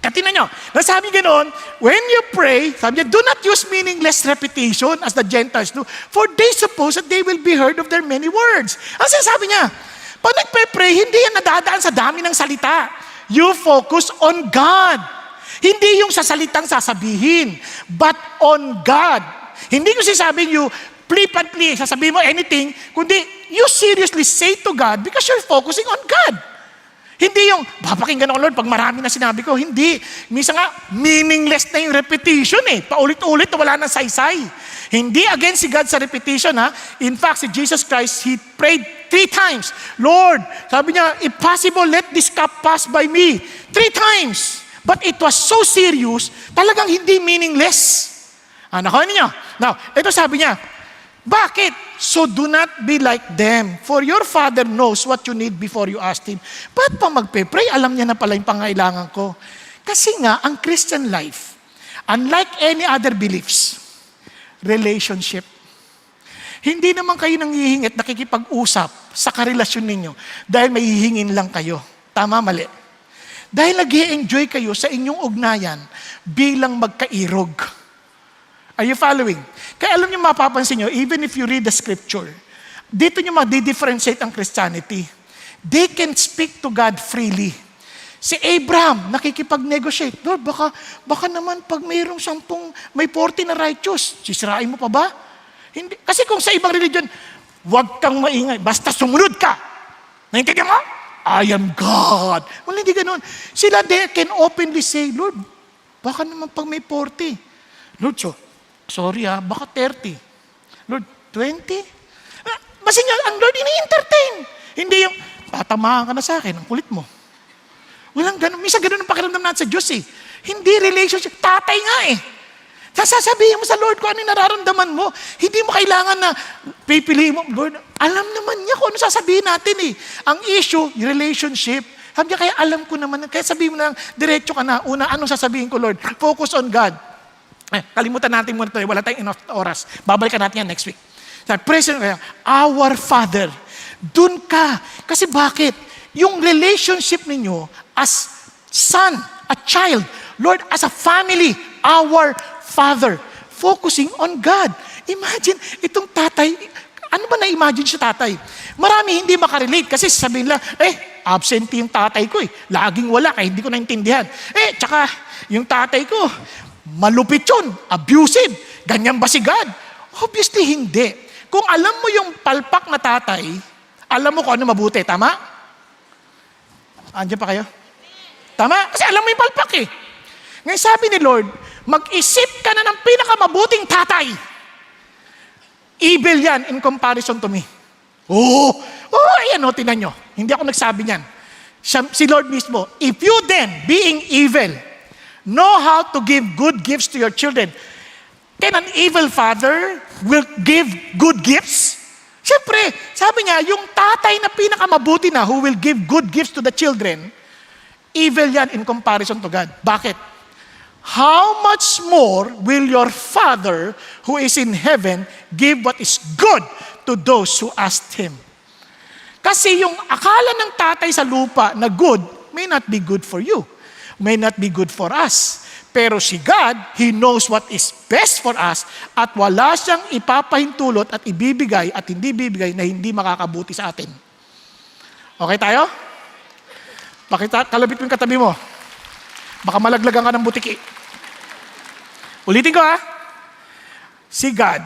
tingnan nyo, nasabi ganoon, when you pray, sabi niya, do not use meaningless repetition as the Gentiles do, for they suppose that they will be heard of their many words. Ang sinasabi niya, pag nagpe-pray, hindi yan nadadaan sa dami ng salita. You focus on God. Hindi yung sa salitang sasabihin, but on God. Hindi ko sisabing you flippantly, sasabihin mo anything, kundi you seriously say to God because you're focusing on God. Hindi yung, papakinggan ako Lord pag marami na sinabi ko. Hindi. Minsan nga, meaningless na yung repetition eh. Paulit-ulit na wala nang saysay. Hindi against si God sa repetition ha. In fact, si Jesus Christ, He prayed 3 times. Lord, sabi niya, if possible, let this cup pass by me. 3 times. But it was so serious, talagang hindi meaningless. Nakuha niyo? Now, ito sabi niya, bakit? So do not be like them. For your Father knows what you need before you ask Him. Ba't pa magpe-pray? Alam niya na pala yung pangailangan ko. Kasi nga, ang Christian life, unlike any other beliefs, relationship. Hindi naman kayo nanghihingi at nakikipag-usap sa karelasyon ninyo dahil may hihingin lang kayo. Tama, mali. Dahil nag-i-enjoy kayo sa inyong ugnayan bilang magkairog. Are you following? Kaya alam niyo, mapapansin niyo, even if you read the scripture, dito niyo mag-differentiate ang Christianity. They can speak to God freely. Si Abraham, nakikipag-negotiate. Lord, baka naman pag mayroong 40 na righteous, sisirain mo pa ba? Hindi. Kasi kung sa ibang religion, huwag kang maingay, basta sumunod ka. Naintindihan mo? I am God. Well, hindi ganun. Sila, they can openly say, Lord, baka naman pag may 40. Lord, sorry baka 30. Lord, 20? Basta niya, ang Lord ini-entertain. Hindi yung, tatamaan ka na sa akin, ang kulit mo. Walang ganun. Minsan ganun ang pakiramdam natin sa Diyos eh. Hindi relationship. Tatay nga eh. Sasabihin mo sa Lord kung ano yung nararamdaman mo. Hindi mo kailangan na pipiliin mo. Lord, alam naman niya kung ano sasabihin natin eh. Ang issue, yung relationship. Sabi niya, kaya alam ko naman. Kaya sabihin mo na, diretso ka na. Una, anong sasabihin ko, Lord? Focus on God. Kalimutan natin muna ito. Wala tayong enough oras. Babalikan natin yan next week. Present kaya, our Father. Dun ka. Kasi bakit? Yung relationship ninyo as son, a child, Lord, as a family, our Father. Focusing on God. Imagine, itong tatay, ano ba na-imagine sa tatay? Marami hindi makarelate kasi sabihin lang, absent yung tatay ko eh. Laging wala, kaya hindi ko naintindihan. Tsaka, yung tatay ko, malupit yun, abusive, ganyan ba si God? Obviously, hindi. Kung alam mo yung palpak na tatay, alam mo kung ano mabuti, tama? Andiyan pa kayo? Tama? Kasi alam mo yung palpak eh. Ngayon sabi ni Lord, mag-isip ka na ng pinakamabuting tatay. Evil yan in comparison to me. Ayan tinan nyo. Hindi ako nagsabi niyan. Si Lord mismo, if you then, being evil, know how to give good gifts to your children, can an evil father will give good gifts? Siyempre, sabi niya, yung tatay na pinakamabuti na who will give good gifts to the children, evil yan in comparison to God. Bakit? How much more will your Father who is in heaven give what is good to those who ask Him? Kasi yung akala ng tatay sa lupa na good may not be good for you. May not be good for us. Pero si God, He knows what is best for us at wala siyang ipapahintulot at ibibigay at hindi bibigay na hindi makakabuti sa atin. Okay tayo? Kalabit mo yung katabi mo. Baka malaglagan ka ng butiki. Ulitin ko Si God,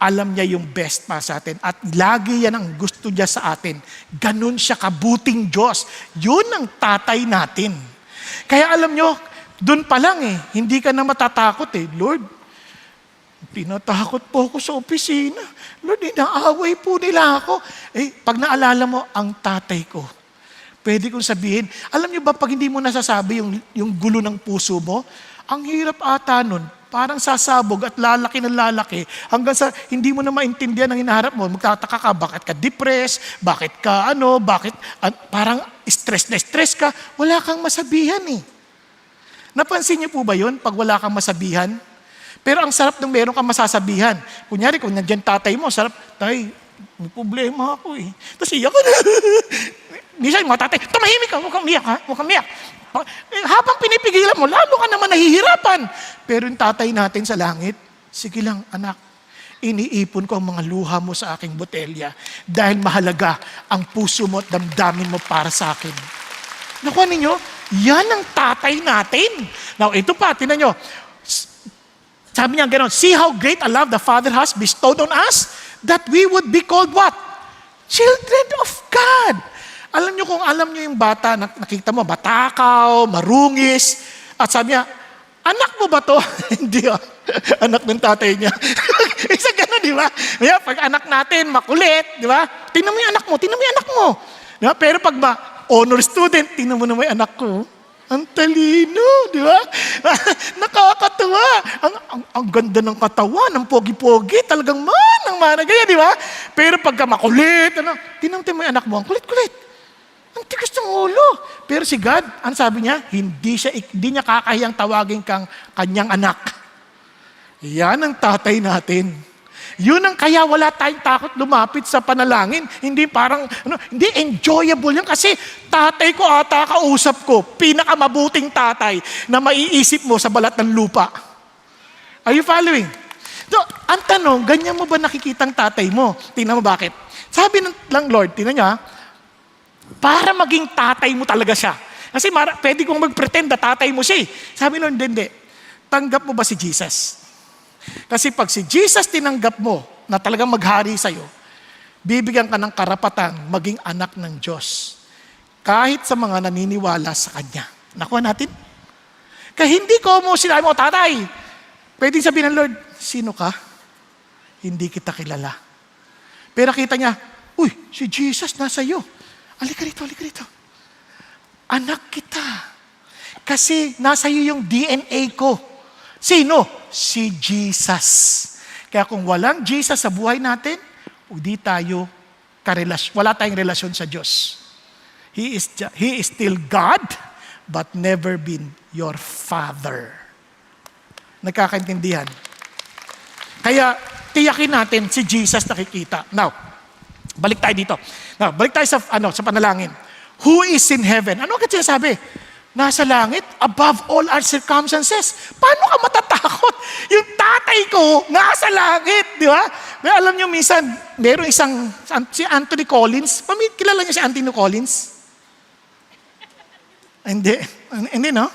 alam niya yung best para sa atin at lagi yan ang gusto niya sa atin. Ganun siya kabuting Diyos. Yun ang tatay natin. Kaya alam nyo, dun pa lang hindi ka na matatakot Lord, tinatakot po ako sa opisina. Lord, inaaway po nila ako. Pag naalala mo, ang tatay ko, pwede kong sabihin, alam nyo ba pag hindi mo nasasabi yung gulo ng puso mo, ang hirap ata nun, parang sasabog at lalaki ng lalaki hanggang sa hindi mo na maintindihan ang hinaharap mo. Magtataka ka, bakit ka depressed, bakit ka parang stress na stress ka. Wala kang masabihan eh. Napansin niyo po ba yun pag wala kang masabihan? Pero ang sarap nung meron kang masasabihan. Kunyari, kung nandiyan tatay mo, sarap, tay, may problema ako eh. Tapos iyak ka na. Minsan mga tatay, tumahimik ka, huwag kang umiyak ha, huwag kang umiyak. Habang pinipigilan mo, lalo ka naman nahihirapan. Pero yung tatay natin sa langit, sige lang anak, iniipon ko ang mga luha mo sa aking botelya dahil mahalaga ang puso mo at damdamin mo para sa akin. Nakuha ninyo? Yan ang tatay natin. Now, ito pa, tinan nyo. Sabi niya gano'n, see how great a love the Father has bestowed on us that we would be called what? Children of God. Alam niyo kung alam niyo yung bata, nakita mo, batakaw, marungis, at sabi niya, anak mo ba to? Hindi anak ng tatay niya. Isa gano'n, di ba? Pag anak natin, makulit, di ba? Tingnan mo yung anak mo, tingnan mo yung anak mo. Diba? Pero pag honor student, tingnan mo naman yung anak ko. Ang talino, di ba? Nakakatuwa. Ang ganda ng katawan, ang pogi-pogi, talagang manang-mana, ganyan, di ba? Pero pagka makulit, tingnan mo yung anak mo, ang kulit-kulit. Ang tigas ng ulo. Pero si God, ang sabi niya, hindi niya kakahiyang tawagin kang kanyang anak. Yan ang tatay natin. Yun ang kaya wala tayong takot lumapit sa panalangin. Hindi parang, hindi enjoyable yan. Kasi tatay ko ata kausap ko, pinakamabuting tatay na maiisip mo sa balat ng lupa. Are you following? So, ang tanong, ganyan mo ba nakikitang tatay mo? Tingnan mo bakit. Sabi ng Lord, tingnan niya, para maging tatay mo talaga siya. Kasi pwede kong mag-pretend na tatay mo siya. Sabi nun, hindi. Tanggap mo ba si Jesus? Kasi pag si Jesus tinanggap mo na talagang maghari sa'yo, bibigyan ka ng karapatan maging anak ng Diyos. Kahit sa mga naniniwala sa Kanya. Nakuha natin? Kaya hindi ko mo sinabi mo, tatay, pwedeng sabihin ng Lord, sino ka? Hindi kita kilala. Pero kita niya, uy, si Jesus nasa iyo. Halika rito, halika rito. Anak kita. Kasi nasa iyo yung DNA ko. Sino? Si Jesus. Kaya kung walang Jesus sa buhay natin, hindi tayo wala tayong relasyon sa Diyos. He is still God, but never been your Father. Nagkakaintindihan? Kaya tiyakin natin si Jesus nakikita. Now, balik tayo dito. Now, balik tayo sa panalangin. Who is in heaven? Ano agad sinasabi? Nasa langit, above all our circumstances. Paano ka matatakot? Yung tatay ko, nasa langit, di ba? Pero alam niyo, minsan, meron si Anthony Collins. Kilala niyo si Anthony Collins? Hindi, no?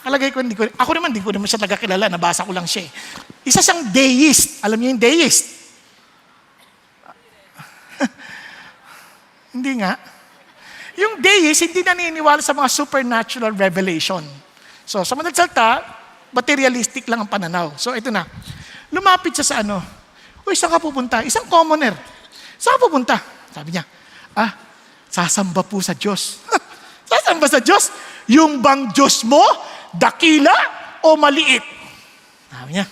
Palagay ko, ako naman, hindi ko naman siya talaga kilala. Nabasa ko lang siya. Isa siyang deist. Alam niyo yung deist? Hindi nga. Yung deist, hindi naniniwala sa mga supernatural revelation. So, sa madaling salita, materialistic lang ang pananaw. So, ito na. Lumapit siya sa uy, saan ka pupunta? Isang commoner. Saan ka pupunta? Sabi niya, sasamba po sa Diyos. Sasamba sa Diyos? Yung bang Diyos mo, dakila o maliit? Sabi niya,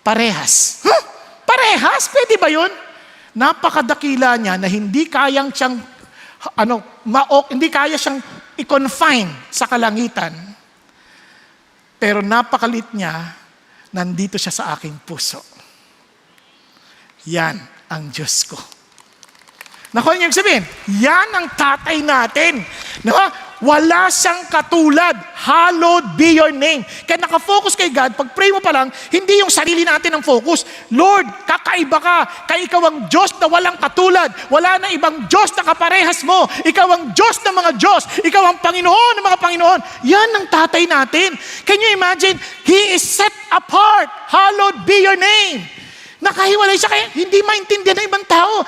parehas. Huh? Parehas? Pwede ba yun? Napakadakila niya na hindi kayang siyang hindi kaya siyang i-confine sa kalangitan. Pero napakalit niya, nandito siya sa aking puso. Yan ang Diyos ko. Nakuha niyo yung sabihin? Yan ang tatay natin. Wala siyang katulad. Hallowed be your name. Kaya nakafocus kay God, pag pray mo pa lang, hindi yung sarili natin ang focus. Lord, kakaiba ka. Kaya ikaw ang Diyos na walang katulad. Wala na ibang Diyos na kaparehas mo. Ikaw ang Diyos ng mga Diyos. Ikaw ang Panginoon ng mga Panginoon. Yan ang tatay natin. Can you imagine? He is set apart. Hallowed be your name. Nakahiwalay siya kaya hindi maintindihan ng ibang tao.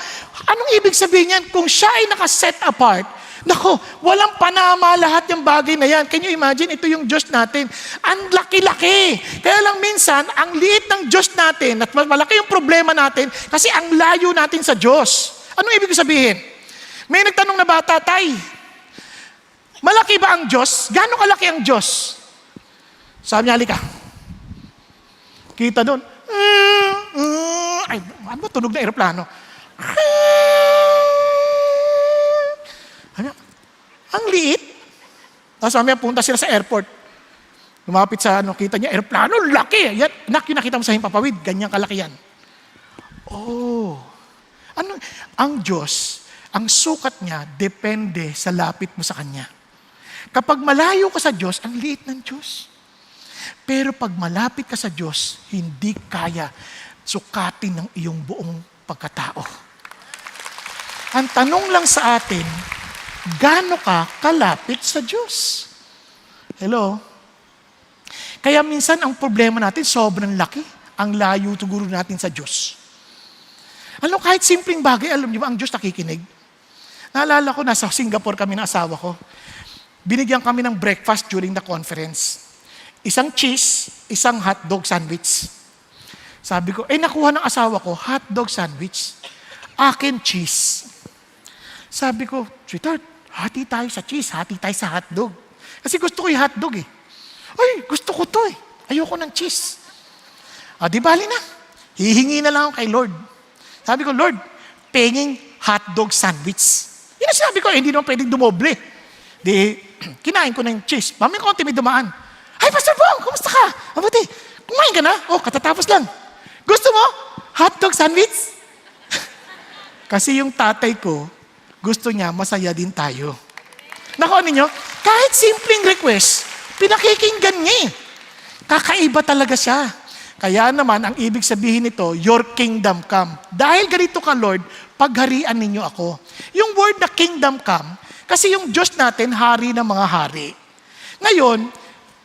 Anong ibig sabihin yan? Kung siya ay nakaset apart, nako, walang panama lahat yung bagay na yan. Can you imagine? Ito yung Diyos natin. Ang laki-laki. Kaya lang minsan, ang liit ng Diyos natin at malaki yung problema natin kasi ang layo natin sa Diyos. Anong ibig sabihin? May nagtanong na bata, tay, malaki ba ang Diyos? Gaano kalaki ang Diyos? Sabi niya, halika. Kita doon, ay, ano ba tunog na aeroplano? Ano? Ang liit. Tapos mamaya punta sila sa airport. Lumapit sa kita niya, aeroplano, laki. Yan, anak, yung nakita mo sa himpapawid, ganyang kalaki yan. Oh. Ano? Ang Diyos, ang sukat niya, depende sa lapit mo sa Kanya. Kapag malayo ka sa Diyos, ang liit ng Diyos. Pero pag malapit ka sa Diyos, hindi kaya sukatin ng iyong buong pagkatao. Ang tanong lang sa atin, gaano ka kalapit sa Diyos? Hello? Kaya minsan ang problema natin, sobrang laki. Ang layo siguro natin sa Diyos. Alam, kahit simpleng bagay, alam niyo ba, ang Diyos nakikinig? Naalala ko, nasa Singapore kami ng asawa ko. Binigyan kami ng breakfast during the conference. Isang cheese, isang hotdog sandwich. Sabi ko, nakuha ng asawa ko, hotdog sandwich. Akin, cheese. Sabi ko, sweetheart, hati tayo sa cheese, hati tayo sa hotdog. Kasi gusto ko yung hotdog eh. Ay, gusto ko to eh. Ayoko ng cheese. Di bali na. Hihingi na lang ako kay Lord. Sabi ko, Lord, penging hotdog sandwich. Yun ang sabi ko, hindi naman pwedeng dumoble. Di, kinain ko ng cheese. Mamaya konti may dumaan. Ay, Pastor Bong, kumusta ka? Mabuti, kumain ka na? Katatapos lang. Gusto mo? Hotdog sandwich? Kasi yung tatay ko, gusto niya, masaya din tayo. Naku, ninyo, kahit simpleng request, pinakikinggan niya eh. Kakaiba talaga siya. Kaya naman, ang ibig sabihin nito, your kingdom come. Dahil ganito ka, Lord, pagharian ninyo ako. Yung word na kingdom come, kasi yung Diyos natin, hari ng mga hari. Ngayon,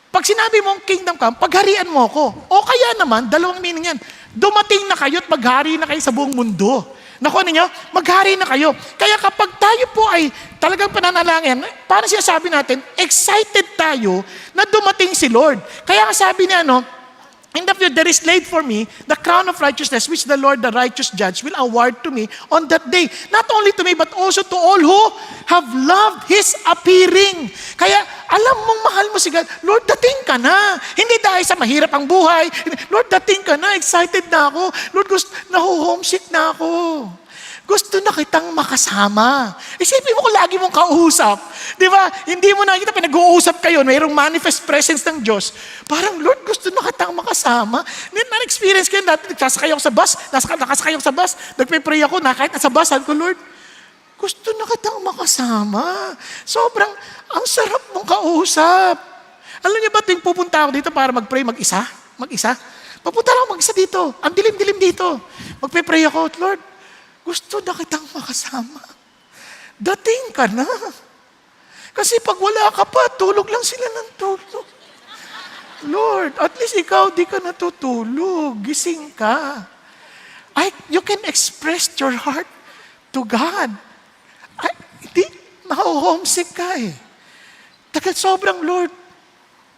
pag sinabi mong kingdom come, pagharian mo ko. O kaya naman, dalawang meaning yan. Dumating na kayo at maghari na kayo sa buong mundo. Naku, ninyo, maghari na kayo. Kaya kapag tayo po ay talagang pananalangin, parang sinasabi natin, excited tayo na dumating si Lord. Kaya sabi niya, in the future, there is laid for me the crown of righteousness, which the Lord, the righteous judge, will award to me on that day. Not only to me, but also to all who have loved His appearing. Kaya, alam mong mahal mo si God, Lord, dating ka na. Hindi dahil sa mahirap ang buhay. Lord, dating ka na. Excited na ako. Lord, naho-homesick na ako. Gusto na kitang makasama. Isipin mo kung lagi mong kausap. Di ba? Hindi mo nakikita, pinag-uusap kayo, mayroong manifest presence ng Diyos. Parang, Lord, gusto na kitang makasama. Na-experience ko yun dati, nagsasakay ako sa bus, nakasakay ako sa bus, nagpe-pray ako, kahit nasa bus, sabi ko, Lord, gusto na kitang makasama. Sobrang, ang sarap mong kausap. Alam niyo ba, tuwing pupunta ako dito para mag-pray mag-isa? Papunta ako mag-isa dito. Ang dilim-dilim dito. Magpe-pray ako, Lord, gusto na kitang makasama. Dating ka na. Kasi pag wala ka pa, tulog lang sila ng tulog. Lord, at least ikaw di ka natutulog. Gising ka. You can express your heart to God. Hindi, maho-homesick ka eh. Dahil sobrang, Lord,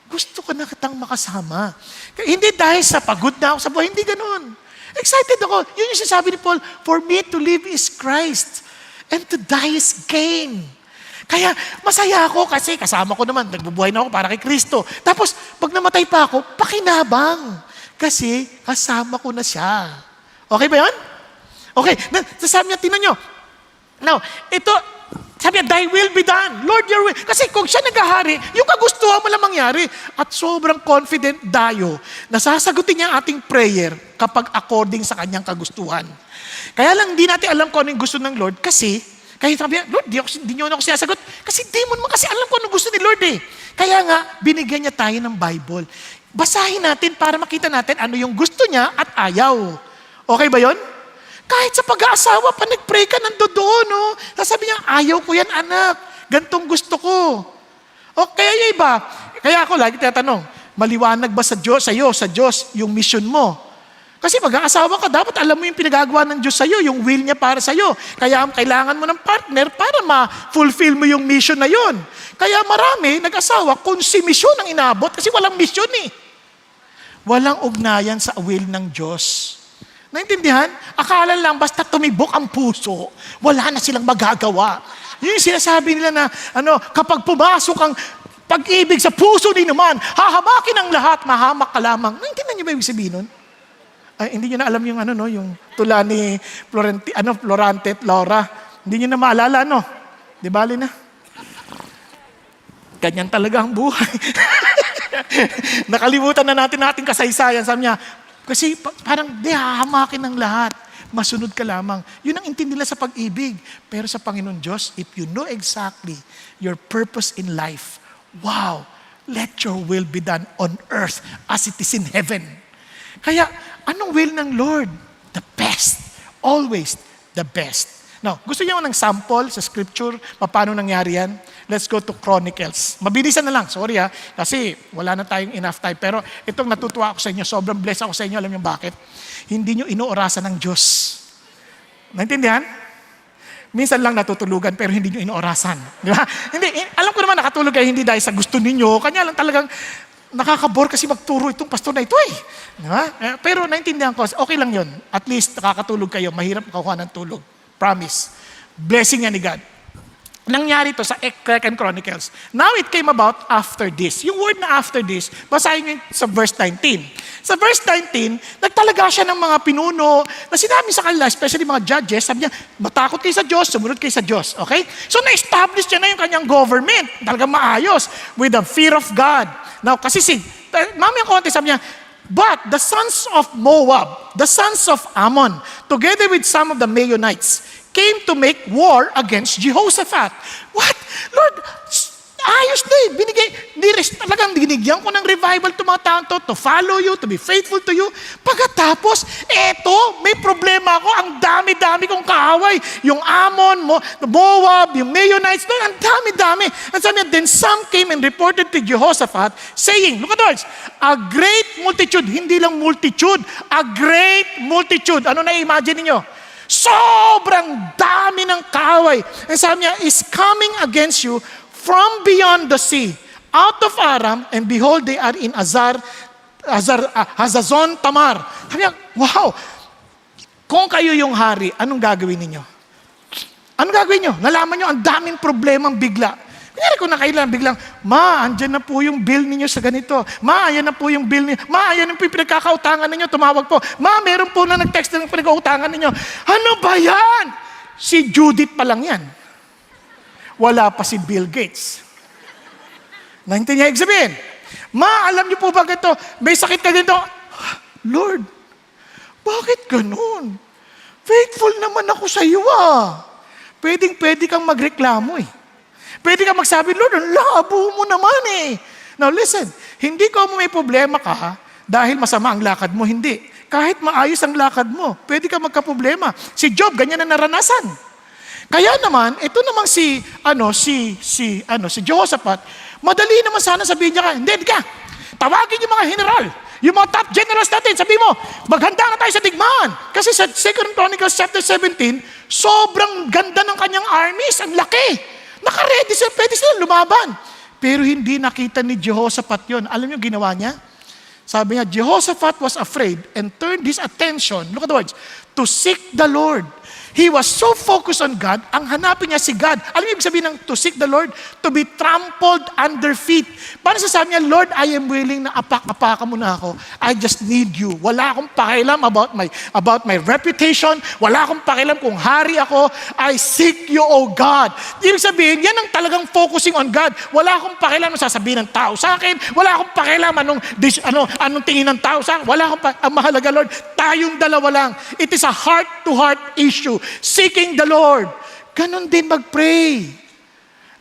gusto ka na kitang makasama. Hindi dahil sa pagod na ako sa buhay, hindi ganun. Excited ako. Yun yung sinasabi ni Paul, for me to live is Christ and to die is gain. Kaya masaya ako kasi kasama ko naman, nagbubuhay na ako para kay Kristo. Tapos, pag namatay pa ako, pakinabang. Kasi kasama ko na siya. Okay ba yun? Okay. Sabi niya, tinan nyo. Now, ito, sabi niya, thy will be done. Lord, your will. Kasi kung siya naghahari, yung kagustuhan mo lang mangyari. At sobrang confident tayo na sasagutin niya ang ating prayer kapag according sa kanyang kagustuhan. Kaya lang, hindi natin alam kung ano yung gusto ng Lord kasi, kahit sabi niya, Lord, di niyo na ako sinasagot. Kasi di mo naman kasi alam kung ano gusto ni Lord eh. Kaya nga, binigyan niya tayo ng Bible. Basahin natin para makita natin ano yung gusto niya at ayaw. Okay ba yon? Kahit sa pag-aasawa, pa nag-pray ka ng doon, no? Sasabi niya, ayaw ko yan, anak. Gantong gusto ko. O kaya yung iba, kaya ako lagi tinatanong, maliwanag ba sa Diyos, sa Diyos, yung mission mo? Kasi mag-aasawa ka, dapat alam mo yung pinagagawa ng Diyos sa'yo, yung will niya para sa'yo. Kaya kailangan mo ng partner para ma-fulfill mo yung mission na yon. Kaya marami, nag-asawa, kung si mission ang inabot, kasi walang mission eh. Walang ugnayan sa will ng Diyos. Naintindihan? Akala lang basta tumibok ang puso, wala na silang magagawa. Yun yung sinasabi nila na, kapag pumasok ang pag-ibig sa puso ni naman, hahamakin ang lahat, mahamak ka lamang. Naintindihan niyo ba ibig sabihin nun? Ay, hindi niyo na alam yung yung tula ni Florante at Laura. Hindi niyo na maalala, no? Di bali na. Ganyan talaga ang buhay. Nakalimutan na natin ating kasaysayan. Sabi niya, kasi parang hahamakin ng lahat. Masunod ka lamang. Yun ang intindi nila sa pag-ibig. Pero sa Panginoon Diyos, if you know exactly your purpose in life, wow, let your will be done on earth as it is in heaven. Kaya, anong will ng Lord? The best. Always the best. Now, gusto niyo ng sample sa scripture, paano nangyari yan? Let's go to Chronicles. Mabilisan na lang, sorry kasi wala na tayong enough time. Pero itong natutuwa ako sa inyo, sobrang blessed ako sa inyo, alam niyo bakit? Hindi niyo inoorasan ng Diyos. Naintindihan? Minsan lang natutulugan pero hindi niyo inoorasan. Di ba? Hindi, alam ko naman nakatulog kayo hindi dahil sa gusto ninyo, kanya lang talagang nakakabore kasi magturo itong pastor na ito eh. Di ba? Pero naintindihan ko, okay lang yun. At least nakakatulog kayo, mahirap makakuha ng tulog. Promise. Blessing yan ni God. Nangyari to sa 2 Chronicles. Now it came about after this. Yung word na after this, basahin nyo sa verse 19. Sa verse 19, nagtalaga siya ng mga pinuno na sinabi sa kanila, especially mga judges, sabi niya, matakot kayo sa Diyos, sumunod kayo sa Diyos. Okay? So na-establish niya na yung kanyang government. Talagang maayos with the fear of God. Now, kasi mamaya konti sabi niya, but the sons of Moab, the sons of Ammon, together with some of the Meunites, came to make war against Jehoshaphat. What? Lord, ayos na talagang binigyan ko ng revival to mga tao to follow you, to be faithful to you. Pagkatapos, may problema ako, ang dami-dami kong kaaway. Yung Ammon, Moab, yung Meunites, ang dami-dami. And sabi niya, then some came and reported to Jehoshaphat, saying, look at words, a great multitude, hindi lang multitude, a great multitude. Ano na-imagine niyo? Sobrang dami ng kaaway. And sabi niya, is coming against you from beyond the sea, out of Aram, and behold, they are in Hazazon Tamar. Sabi niya, wow, kung kayo yung hari, anong gagawin ninyo? Anong gagawin nyo? Nalaman nyo, ang daming problemang bigla. Kanyari kung nakailan, biglang, andyan na po yung bill ninyo sa ganito. Ayan na po yung bill ninyo. Ayan na po yung pinagkakautangan ninyo. Tumawag po. Meron po na nag-text ng pinagkakautangan ninyo. Ano ba yan? Si Judith pa lang yan. Wala pa si Bill Gates. Naintindihan niya sabihin? Alam niyo po ba ito? May sakit ka dito? Lord, bakit ganun? Faithful naman ako sa iyo Pwede kang magreklamo Pwede kang magsabi, Lord, ang labo mo naman Now listen, hindi ko may problema ka dahil masama ang lakad mo. Hindi. Kahit maayos ang lakad mo, pwede ka magkaproblema. Si Job, ganyan na naranasan. Kaya naman, ito namang si Jehoshaphat, madali naman sana sabihin niya hindi ka. Tawagin yung mga general, yung mga top generals natin, sabi mo, maghanda na tayo sa digmaan. Kasi sa 2 Chronicles chapter 17, sobrang ganda ng kanyang armies, ang laki. Naka-ready sila, pwede sila lumaban. Pero hindi nakita ni Jehoshaphat yun. Alam niyo ginawa niya? Sabi niya, Jehoshaphat was afraid and turned his attention, look at the words, to seek the Lord. He was so focused on God, ang hanapin niya si God. Alam niyo ibig sabihin ng to seek the Lord? To be trampled under feet. Paano sasabi niya, Lord, I am willing na apak-apakan mo na ako. I just need you. Wala akong pakialam about my reputation. Wala akong pakialam kung hari ako. I seek you, O God. Ibig sabihin, yan ang talagang focusing on God. Wala akong pakialam na sasabihin ng tao sa akin. Wala akong pakialam anong tingin ng tao sa akin. Wala akong ang mahalaga, Lord, tayong dalawa lang. It is a heart-to-heart issue. Seeking the Lord. Ganon din mag-pray.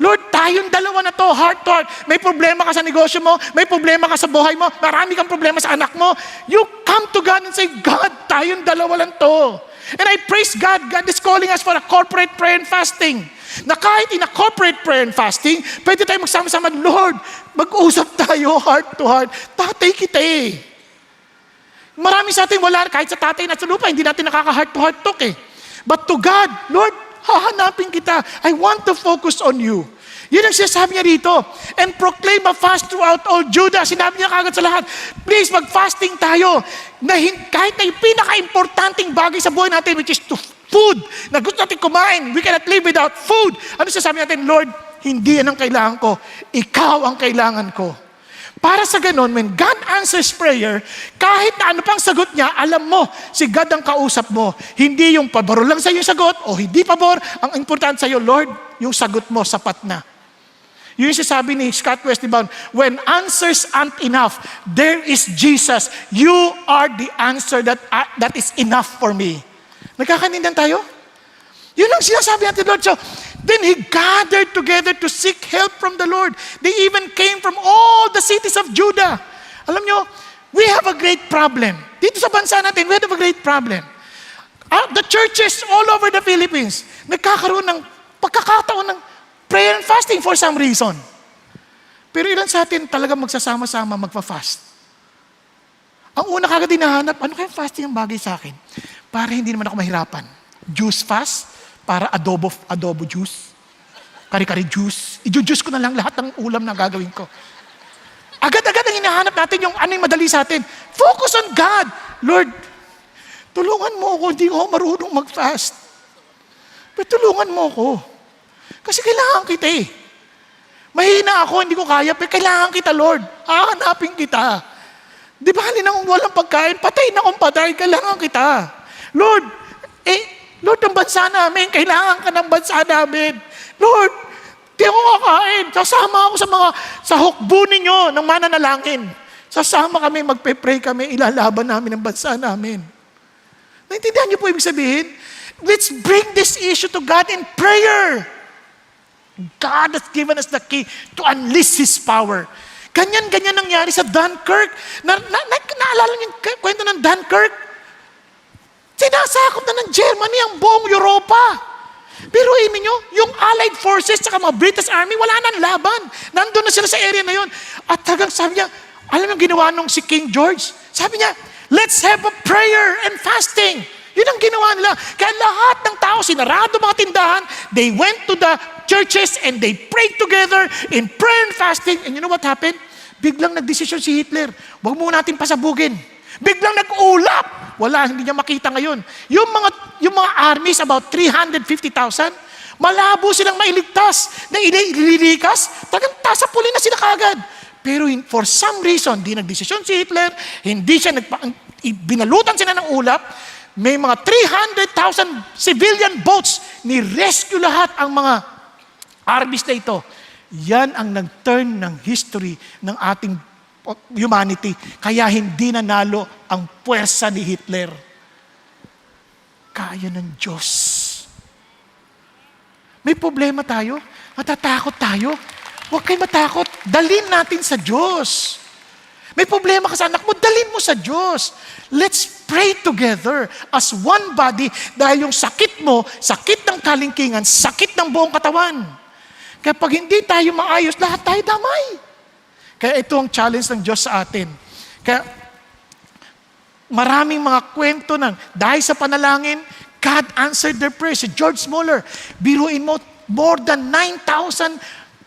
Lord, tayong dalawa na to, heart to heart. May problema ka sa negosyo mo, may problema ka sa buhay mo, marami kang problema sa anak mo. You come to God and say, God, tayong dalawa lang to. And I praise God. God is calling us for a corporate prayer and fasting. Na kahit in a corporate prayer and fasting, pwede tayo magsama-sama, Lord, mag-usap tayo heart to heart. Tatay kita Marami sa atin, wala, kahit sa tatay na sa lupa, hindi natin nakaka-heart to heart talk But to God, Lord, hahanapin kita. I want to focus on you. Yun ang sinasabi niya dito. And proclaim a fast throughout all Judah. Sinabi niya kagad sa lahat, please, mag-fasting tayo. Kahit na yung pinaka-importanting bagay sa buhay natin, which is to food, na gusto natin kumain. We cannot live without food. Ano sinasabi natin, Lord, hindi yan ang kailangan ko. Ikaw ang kailangan ko. Para sa ganun, when God answers prayer, kahit na ano pang sagot niya, alam mo, si God ang kausap mo. Hindi yung pabor lang sa yung sagot o hindi pabor. Ang importante sa iyo, Lord, yung sagot mo sapat na. Yun yung sasabi ni Scott Westbound, when answers aren't enough, there is Jesus. You are the answer that is enough for me. Nagkakanindan tayo? Yun ang sinasabi natin, Lord. So, then He gathered together to seek help from the Lord. They even came from all the cities of Judah. Alam nyo, we have a great problem. Dito sa bansa natin, we have a great problem. The churches all over the Philippines, nagkakaroon ng pagkakataon ng prayer and fasting for some reason. Pero ilan sa atin talaga magsasama-sama, magpa-fast? Ang una kagad hinahanap, ano kaya fasting ang bagay sa akin? Para hindi naman ako mahirapan. Juice fast, para adobo juice, kari-kari juice. I-juice ko na lang lahat ng ulam na gagawin ko. Agad-agad ang hinahanap natin yung ano yung madali sa atin. Focus on God. Lord, tulungan mo ako, hindi ako marunong mag-fast. Pero tulungan mo ako. Kasi kailangan kita eh. Mahina ako, hindi ko kaya, pero kailangan kita, Lord. Hahanapin kita. Di ba, halinang walang pagkain, patay na kung patay, kailangan kita. Lord, Lord, ang bansa namin, kailangan ka ng bansa namin. Lord, di ako kakain. Sasama ako sa hukbo ninyo ng mananalangin. Sasama kami, magpe-pray kami, ilalaban namin ang bansa namin. Naintindihan niyo po ibig sabihin? Let's bring this issue to God in prayer. God has given us the key to unleash His power. Ganyan-ganyan nangyari sa Dunkirk. Naalala niyo yung kwento ng Dunkirk? Sinasakop na ng Germany ang buong Europa. Pero niyo, yung Allied Forces at mga British Army, wala nang laban. Nandun na sila sa area na yun. At hanggang sabi niya, alam mo yung ginawa nung si King George? Sabi niya, let's have a prayer and fasting. Yun ang ginawa nila. Kaya lahat ng tao, sinarado mga tindahan, they went to the churches and they prayed together in prayer and fasting. And you know what happened? Biglang nagdesisyon si Hitler, huwag muna natin pasabugin. Biglang nag-ulap. Wala, hindi niya makita ngayon. Yung mga armies, about 350,000, malabo silang mailigtas, na ililikas, tagang tasapulin na sila kagad. Pero for some reason, di nagdesisyon si Hitler, hindi siya binalutan sila ng ulap, may mga 300,000 civilian boats, ni-rescue lahat ang mga armies na ito. Yan ang nag-turn ng history ng ating humanity. Kaya hindi nanalo ang puwersa ni Hitler. Kaya ng Diyos. May problema tayo? Matatakot tayo? Huwag kayo matakot. Dalhin natin sa Diyos. May problema ka sa anak mo, dalhin mo sa Diyos. Let's pray together as one body dahil yung sakit mo, sakit ng kalingkingan, sakit ng buong katawan. Kaya pag hindi tayo maayos, lahat tayo damay. Kaya ito ang challenge ng Diyos sa atin. Kaya maraming mga kwento ng dahil sa panalangin, God answered their prayers. Si George Muller, biruin mo, more than 9,000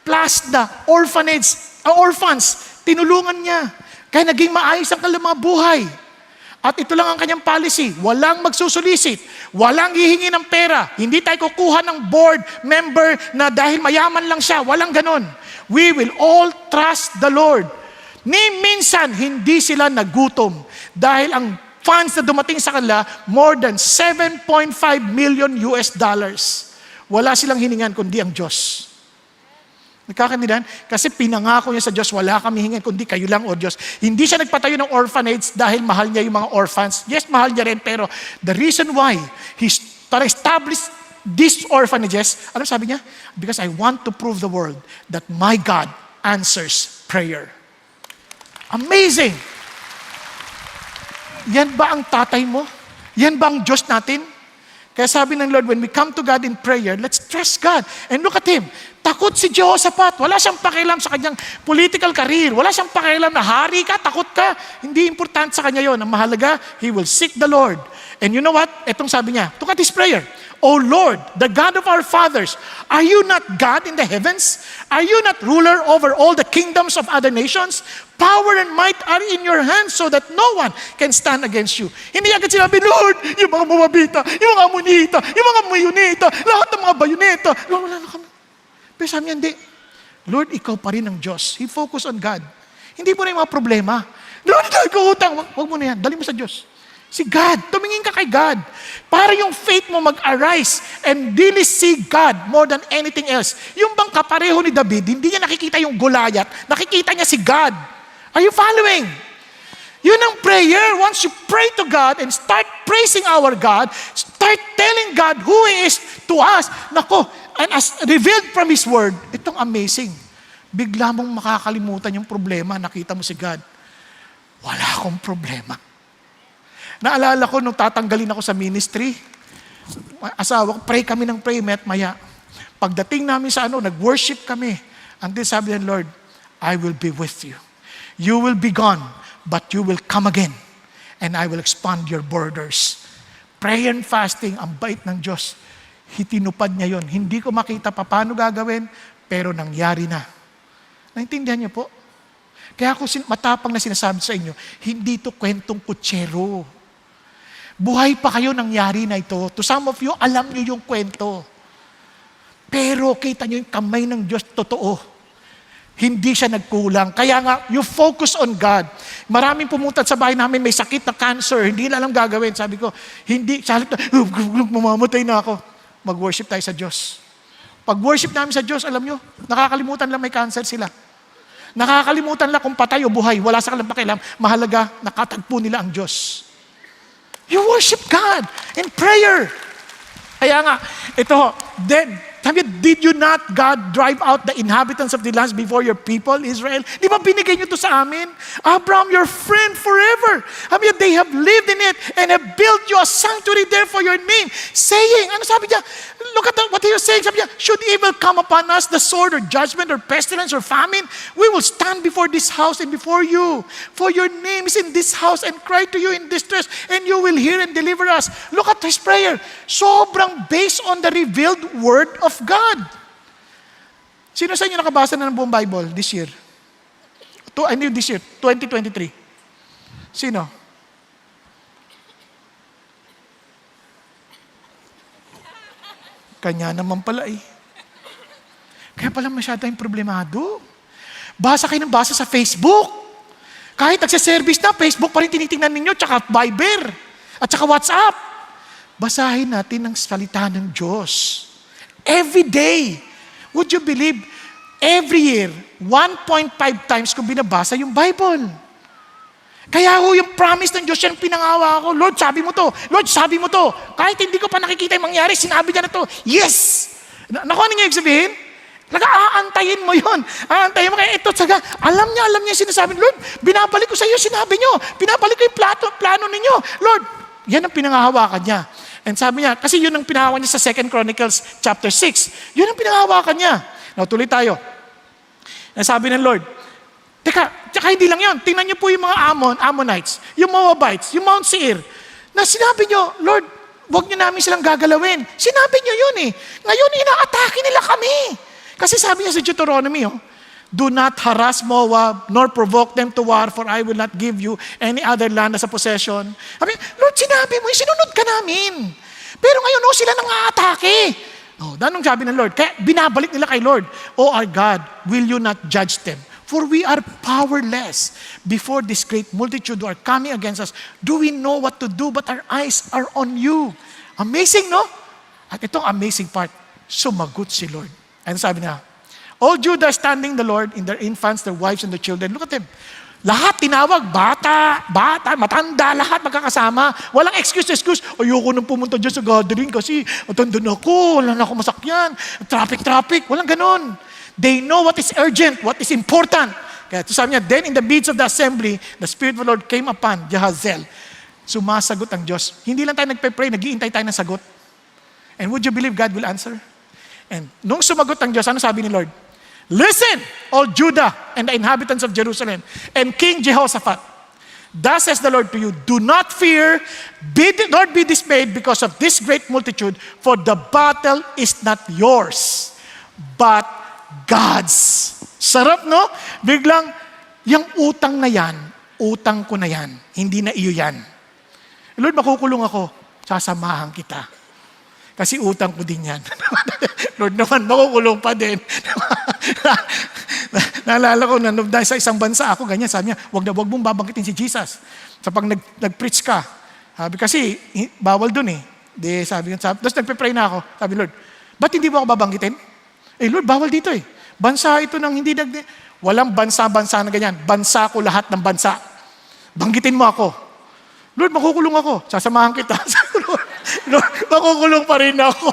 plus na orphans, tinulungan niya. Kaya naging maayos ang kanilang mga buhay. At ito lang ang kanyang policy. Walang magsusulisit. Walang hihingi ng pera. Hindi tayo kukuha ng board member na dahil mayaman lang siya. Walang ganon. We will all trust the Lord. Ni minsan, hindi sila nagutom. Dahil ang funds na dumating sa kanila, more than 7.5 million US dollars. Wala silang hiningan kundi ang Diyos. Nagkakanindihan? Kasi pinangako niya sa Diyos, wala kami hingin kundi kayo lang o Diyos. Hindi siya nagpatayo ng orphanage dahil mahal niya yung mga orphans. Yes, mahal niya rin, pero the reason why He established these orphanages, ano sabi niya? Because I want to prove the world that my God answers prayer. Amazing! Yan ba ang tatay mo? Yan ba ang Diyos natin? Kaya sabi ng Lord, when we come to God in prayer, let's trust God. And look at Him. Takot si Jehoshaphat. Wala siyang pakialam sa kanyang political career. Wala siyang pakialam na hari ka, takot ka. Hindi importante sa kanya yon. Ang mahalaga, he will seek the Lord. And you know what? Etong sabi niya, look at his prayer. O Lord, the God of our fathers, are you not God in the heavens? Are you not ruler over all the kingdoms of other nations? Power and might are in your hands so that no one can stand against you. Hindi agad sinabi, Lord, yung mga Moabita, yung mga Amonita, yung mga Mayonita, lahat ng mga Bayoneta. Lord, wala na kami. Pero sabi niya, hindi. Lord, ikaw pa rin ang Diyos. He focused on God. Hindi mo na yung mga problema. Lord, ikaw utang. Huwag mo na yan. Dali mo sa Diyos. Si God. Tumingin ka kay God. Para yung faith mo mag-arise and really see God more than anything else. Yung bang kapareho ni David, hindi niya nakikita yung Goliath. Nakikita niya si God. Are you following? Yun ang prayer. Once you pray to God and start praising our God, start telling God who He is to us. Nako, and as revealed from His Word, itong amazing. Bigla mong makakalimutan yung problema. Nakita mo si God. Wala akong problema. Naalala ko nung tatanggalin ako sa ministry, asawa ko, pray kami ng pray, maya. Pagdating namin sa nag-worship kami. Until sabi ng Lord, I will be with you. You will be gone, but you will come again. And I will expand your borders. Prayer and fasting, ang bait ng Diyos. Hitinupad niya yon. Hindi ko makita paano gagawin, pero nangyari na. Naintindihan niyo po? Kaya ako matapang na sinasabi sa inyo, hindi to kwentong kutsero. Buhay pa kayo nangyari na ito. To some of you, alam niyo yung kwento. Pero kita niyo yung kamay ng Diyos, totoo. Hindi siya nagkulang. Kaya nga, you focus on God. Maraming pumunta sa bahay namin, may sakit na cancer, hindi na alam gagawin. Sabi ko, hindi, sa halip na, mamamatay na ako. Mag-worship tayo sa Diyos. Pag worship namin sa Diyos, alam niyo, nakakalimutan lang may cancer sila. Nakakalimutan lang kung patay o buhay. Wala sa kanilang pakialam. Mahalaga, nakatagpo nila ang Diyos. You worship God in prayer. Kaya nga, ito, did you not, God, drive out the inhabitants of the lands before your people, Israel? Di ba binigay niyo to sa amin? Abraham, your friend forever. They have lived in it and have built you a sanctuary there for your name. Saying, ano sabi niya? Look at what he was saying. Sabi niya, should evil come upon us, the sword or judgment or pestilence or famine, we will stand before this house and before you. For your name is in this house and cry to you in distress and you will hear and deliver us. Look at his prayer. Sobrang based on the revealed word of God. Sino sa inyo nakabasa na ng buong Bible this year? This year, 2023. Sino? Kanya naman pala eh. Kaya pala masyado tayong problemado. Basa kayo ng basa sa Facebook. Kahit nagsa-service na, Facebook pa rin tinitingnan ninyo, tsaka Viber, at tsaka WhatsApp. Basahin natin ang salita ng Diyos. Every day. Would you believe, every year, 1.5 times ko binabasa yung Bible. Kaya yung promise ng Diyos, yan pinangawa ko. Lord, sabi mo to. Lord, sabi mo to. Kahit hindi ko pa nakikita yung mangyari, sinabi niya na to. Yes! Naku, ano niya yung sabihin? Aantayin mo yun. Aantayin mo. Kaya ito, alam niya yung sinasabi. Lord, binabalik ko sa iyo, sinabi niyo. Binabalik ko yung plano ninyo. Lord, yan ang pinangahawakan niya. And sabi niya, kasi yun ang pinahawakan niya sa 2 Chronicles chapter 6. Yun ang pinahawakan niya. Now, tuloy tayo. Sabi ng Lord, tsaka hindi lang yun. Tingnan niyo po yung mga Ammonites, yung Moabites, yung Mount Seir, na sinabi niyo, Lord, huwag niyo namin silang gagalawin. Sinabi niyo yun eh. Ngayon, inaatake nila kami. Kasi sabi niya sa Deuteronomy, do not harass Moab, nor provoke them to war, for I will not give you any other land as a possession. Lord, sinabi mo, sinunod ka namin. Pero ngayon, sila nang aatake. Danong sabi ng Lord, kaya binabalik nila kay Lord, O our God, will you not judge them? For we are powerless before this great multitude who are coming against us. Do we know what to do, but our eyes are on you. Amazing, no? At itong amazing part, sumagot si Lord. And sabi niya, all Judah standing the Lord in their infants, their wives, and their children. Look at them. Lahat tinawag, bata, matanda, lahat magkakasama. Walang excuse. Ayoko nang pumunta dyan sa gathering kasi matanda na ako, wala na ako masakyan. Traffic. Walang ganon. They know what is urgent, what is important. Kaya sabi niya, then in the midst of the assembly, the Spirit of the Lord came upon Jahaziel. Sumasagot ang Diyos. Hindi lang tayo nagpe-pray, nag-iintay tayo ng sagot. And would you believe God will answer? And nung sumagot ang Diyos, ano sabi ni Lord? Listen, all Judah and the inhabitants of Jerusalem, and King Jehoshaphat. Thus says the Lord to you, do not fear, nor be dismayed because of this great multitude, for the battle is not yours, but God's. Sarap, no? Biglang, yung utang na yan, utang ko na yan, hindi na iyo yan. Lord, makukulong ako, sasamahan kita. Kasi utang ko din yan. Lord naman, makukulong pa din. Naalala ko, dahil sa isang bansa ako, ganyan, sabi niya, wag mong babanggitin si Jesus. Sa pag nag-preach ka. Sabi kasi, bawal dun eh. Sabi, tapos nagpe-pray na ako. Sabi, Lord, ba't hindi mo ako babanggitin? Lord, bawal dito eh. Bansa ito nang hindi walang bansa-bansa na ganyan. Bansa ko lahat ng bansa. Banggitin mo ako. Lord, makukulong ako. Sasamahan kita. Lord, makukulong pa rin ako.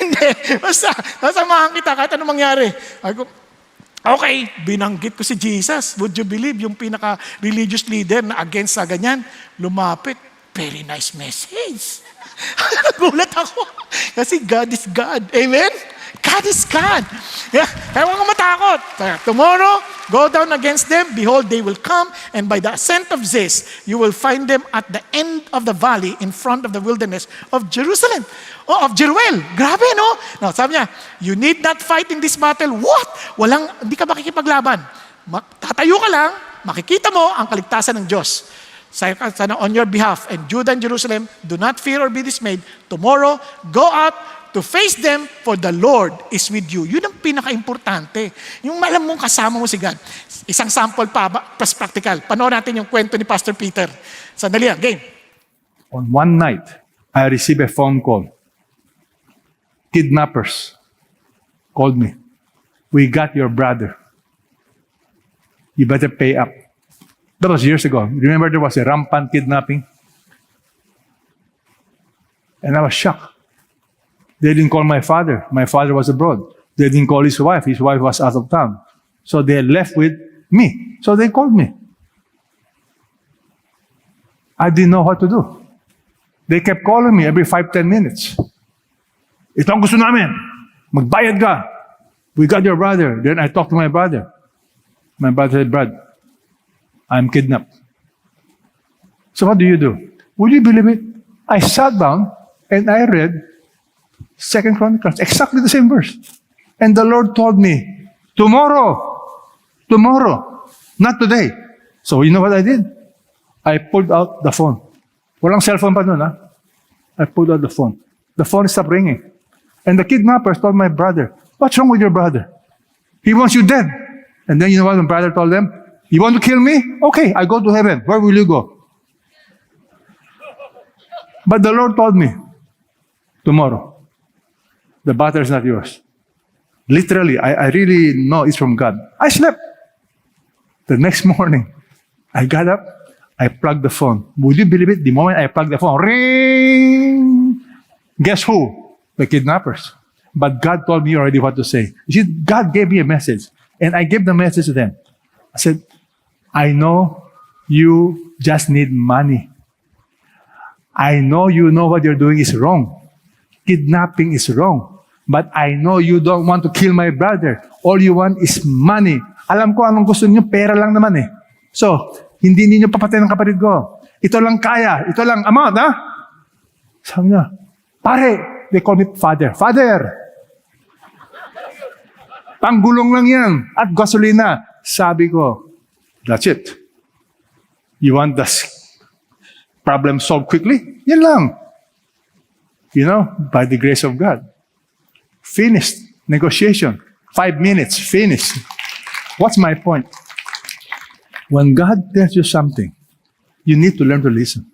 Hindi. Basta, sasamahan kita kahit anong mangyari. Okay, binanggit ko si Jesus. Would you believe yung pinaka-religious leader na against sa ganyan, lumapit. Very nice message. Nagulat ako. Kasi God is God. Amen? God is God. Yeah. Kaya huwag kang matakot. Tomorrow, go down against them. Behold, they will come. And by the ascent of Ziz, you will find them at the end of the valley in front of the wilderness of Jerusalem. Of Jeruel. Grabe, no? No, sabi niya, you need not fight in this battle. What? Hindi ka makikipaglaban. Tatayo ka lang, makikita mo ang kaligtasan ng Diyos. Sana on your behalf. And Judah and Jerusalem, do not fear or be dismayed. Tomorrow, go out to face them, for the Lord is with you. Yun ang pinaka-importante. Yung alam mong kasama mo si God. Isang sample pa, plus practical. Panoorin natin yung kwento ni Pastor Peter. Sandali lang, game. On one night, I received a phone call. Kidnappers called me. We got your brother. You better pay up. That was years ago. Remember there was a rampant kidnapping? And I was shocked. They didn't call my father. My father was abroad. They didn't call his wife. His wife was out of town. So they left with me. So they called me. I didn't know what to do. They kept calling me every 5-10 minutes. Ito ang gusto namin. Magbayad ka. We got your brother. Then I talked to my brother. My brother said, Brad, I'm kidnapped. So what do? Would you believe it? I sat down and I read 2 Chronicles, exactly the same verse. And the Lord told me, tomorrow, not today. So you know what I did? I pulled out the phone. Walang cellphone pa nun, ha? I pulled out the phone. The phone stopped ringing. And the kidnappers told my brother, what's wrong with your brother? He wants you dead. And then you know what my brother told them? You want to kill me? Okay, I go to heaven. Where will you go? But the Lord told me, tomorrow, the battle is not yours. Literally, I really know it's from God. I slept. The next morning, I got up, I plugged the phone. Would you believe it? The moment I plugged the phone, ring! Guess who? The kidnappers. But God told me already what to say. You see, God gave me a message, and I gave the message to them. I said, I know you just need money. I know you know what you're doing is wrong. Kidnapping is wrong. But I know you don't want to kill my brother. All you want is money. Alam ko anong gusto niyo, pera lang naman eh. So, hindi niyo papatay ng kapatid ko. Ito lang kaya. Ito lang amount, ha? Sabi niya, pare, they call me father. Father! Panggulong lang yan. At gasolina. Sabi ko, that's it. You want the problem solved quickly? Yan lang. You know, by the grace of God. Finished. Negotiation. 5 minutes. Finished. What's my point? When God tells you something, you need to learn to listen.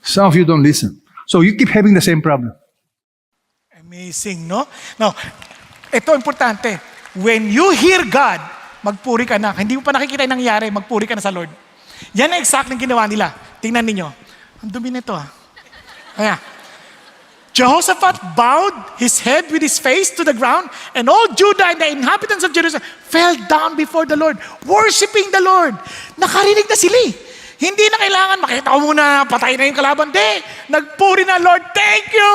Some of you don't listen. So you keep having the same problem. Amazing, no? Now, ito importante. When you hear God, magpuri ka na. Hindi mo pa nakikita yung nangyari, magpuri ka na sa Lord. Yan ang exactly ginawa nila. Tingnan ninyo. Ang dumi nito, ha? Kaya, Jehoshaphat bowed his head with his face to the ground, and all Judah and the inhabitants of Jerusalem fell down before the Lord, worshiping the Lord. Nakarinig na sila eh. Hindi na kailangan, makita ko muna, patay na yung kalaban. Di, nagpuri na, Lord, thank you!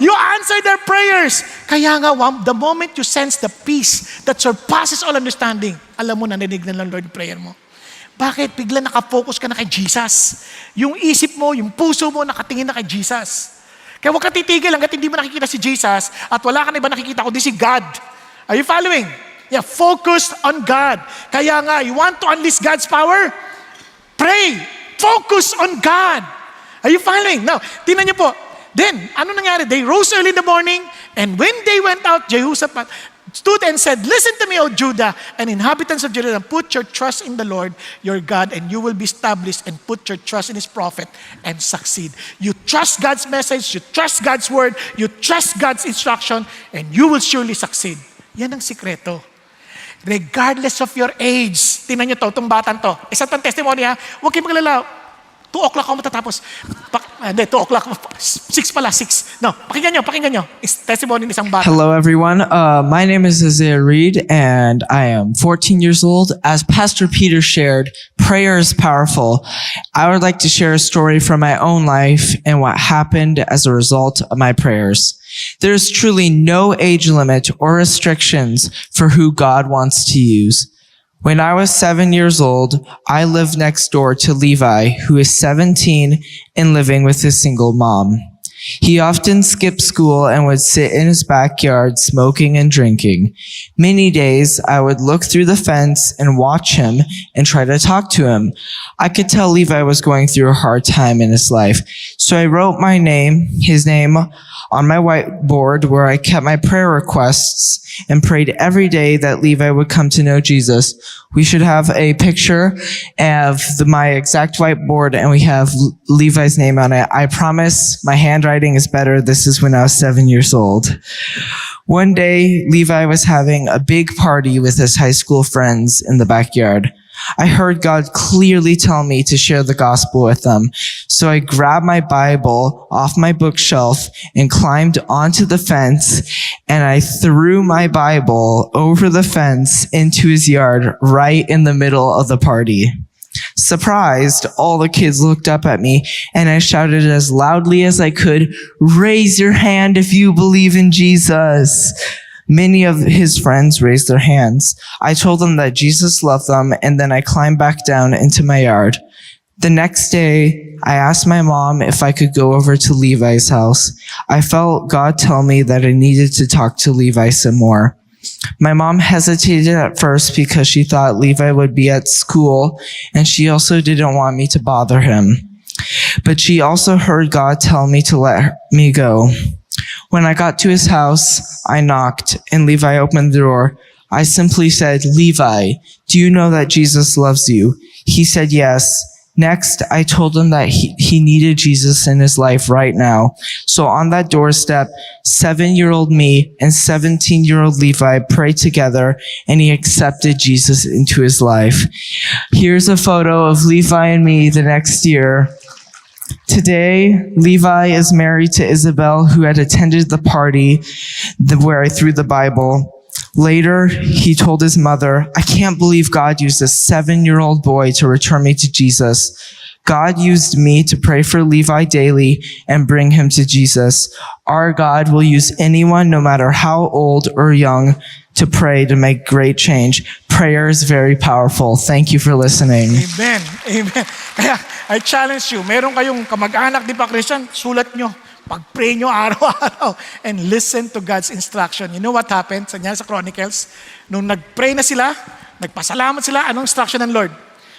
You answered their prayers. Kaya nga, the moment you sense the peace that surpasses all understanding, alam mo, naninig na lang, Lord, prayer mo. Bakit? Bigla nakafocus ka na kay Jesus. Yung isip mo, yung puso mo, nakatingin na kay Jesus. Kaya huwag ka titigil hanggat hindi mo nakikita si Jesus at wala ka na iba nakikita kundi si God. Are you following? Yeah, focused on God. Kaya nga, you want to unleash God's power? Pray. Focus on God. Are you following? Now, tingnan niyo po. Then, ano nangyari? They rose early in the morning, and when they went out, Jehoshaphat stood and said, "Listen to me, O Judah, and inhabitants of Jerusalem, put your trust in the Lord your God, and you will be established, and put your trust in His prophet, and succeed." You trust God's message, you trust God's word, you trust God's instruction, and you will surely succeed. Yan ang sikreto. Regardless of your age. Tingnan nyo to, itong batang to. Isa itong testimony ha. Huwag kayong maglala. 2 o'clock ako matatapos. Hindi, 2 o'clock. 6 pala, 6. No, pakinggan nyo. It's testimony ng isang bata. Hello, everyone. My name is Isaiah Reed, and I am 14 years old. As Pastor Peter shared, prayer is powerful. I would like to share a story from my own life and what happened as a result of my prayers. There is truly no age limit or restrictions for who God wants to use. When I was 7 years old, I lived next door to Levi, who is 17 and living with his single mom. He often skipped school and would sit in his backyard smoking and drinking. Many days, I would look through the fence and watch him and try to talk to him. I could tell Levi was going through a hard time in his life. So I wrote his name, on my whiteboard where I kept my prayer requests and prayed every day that Levi would come to know Jesus. We should have a picture of my exact whiteboard, and we have Levi's name on it. I promise my handwriting is better. This is when I was 7 years old. One day, Levi was having a big party with his high school friends in the backyard. I heard God clearly tell me to share the gospel with them. So I grabbed my Bible off my bookshelf and climbed onto the fence, and I threw my Bible over the fence into his yard right in the middle of the party. Surprised, all the kids looked up at me, and I shouted as loudly as I could, "Raise your hand if you believe in Jesus." Many of his friends raised their hands. I told them that Jesus loved them, and then I climbed back down into my yard. The next day, I asked my mom if I could go over to Levi's house. I felt God tell me that I needed to talk to Levi some more. My mom hesitated at first because she thought Levi would be at school, and she also didn't want me to bother him. But she also heard God tell me to let me go. When I got to his house, I knocked, and Levi opened the door. I simply said, "Levi, do you know that Jesus loves you?" He said yes. Next, I told him that he needed Jesus in his life right now. So on that doorstep, 7-year-old me and 17-year-old Levi prayed together, and he accepted Jesus into his life. Here's a photo of Levi and me the next year. Today, Levi is married to Isabel, who had attended the party where I threw the Bible. Later, he told his mother, "I can't believe God used a 7-year-old boy to return me to Jesus. God used me to pray for Levi daily and bring him to Jesus. Our God will use anyone, no matter how old or young, to pray to make great change." Prayer is very powerful. Thank you for listening. Amen. Amen. Kaya, I challenge you, meron kayong kamag-anak, di ba, Christian? Sulat nyo. Pag-pray nyo araw-araw and listen to God's instruction. You know what happened? Sa Chronicles, nung nag-pray na sila, nagpasalamat sila, anong instruction ng Lord?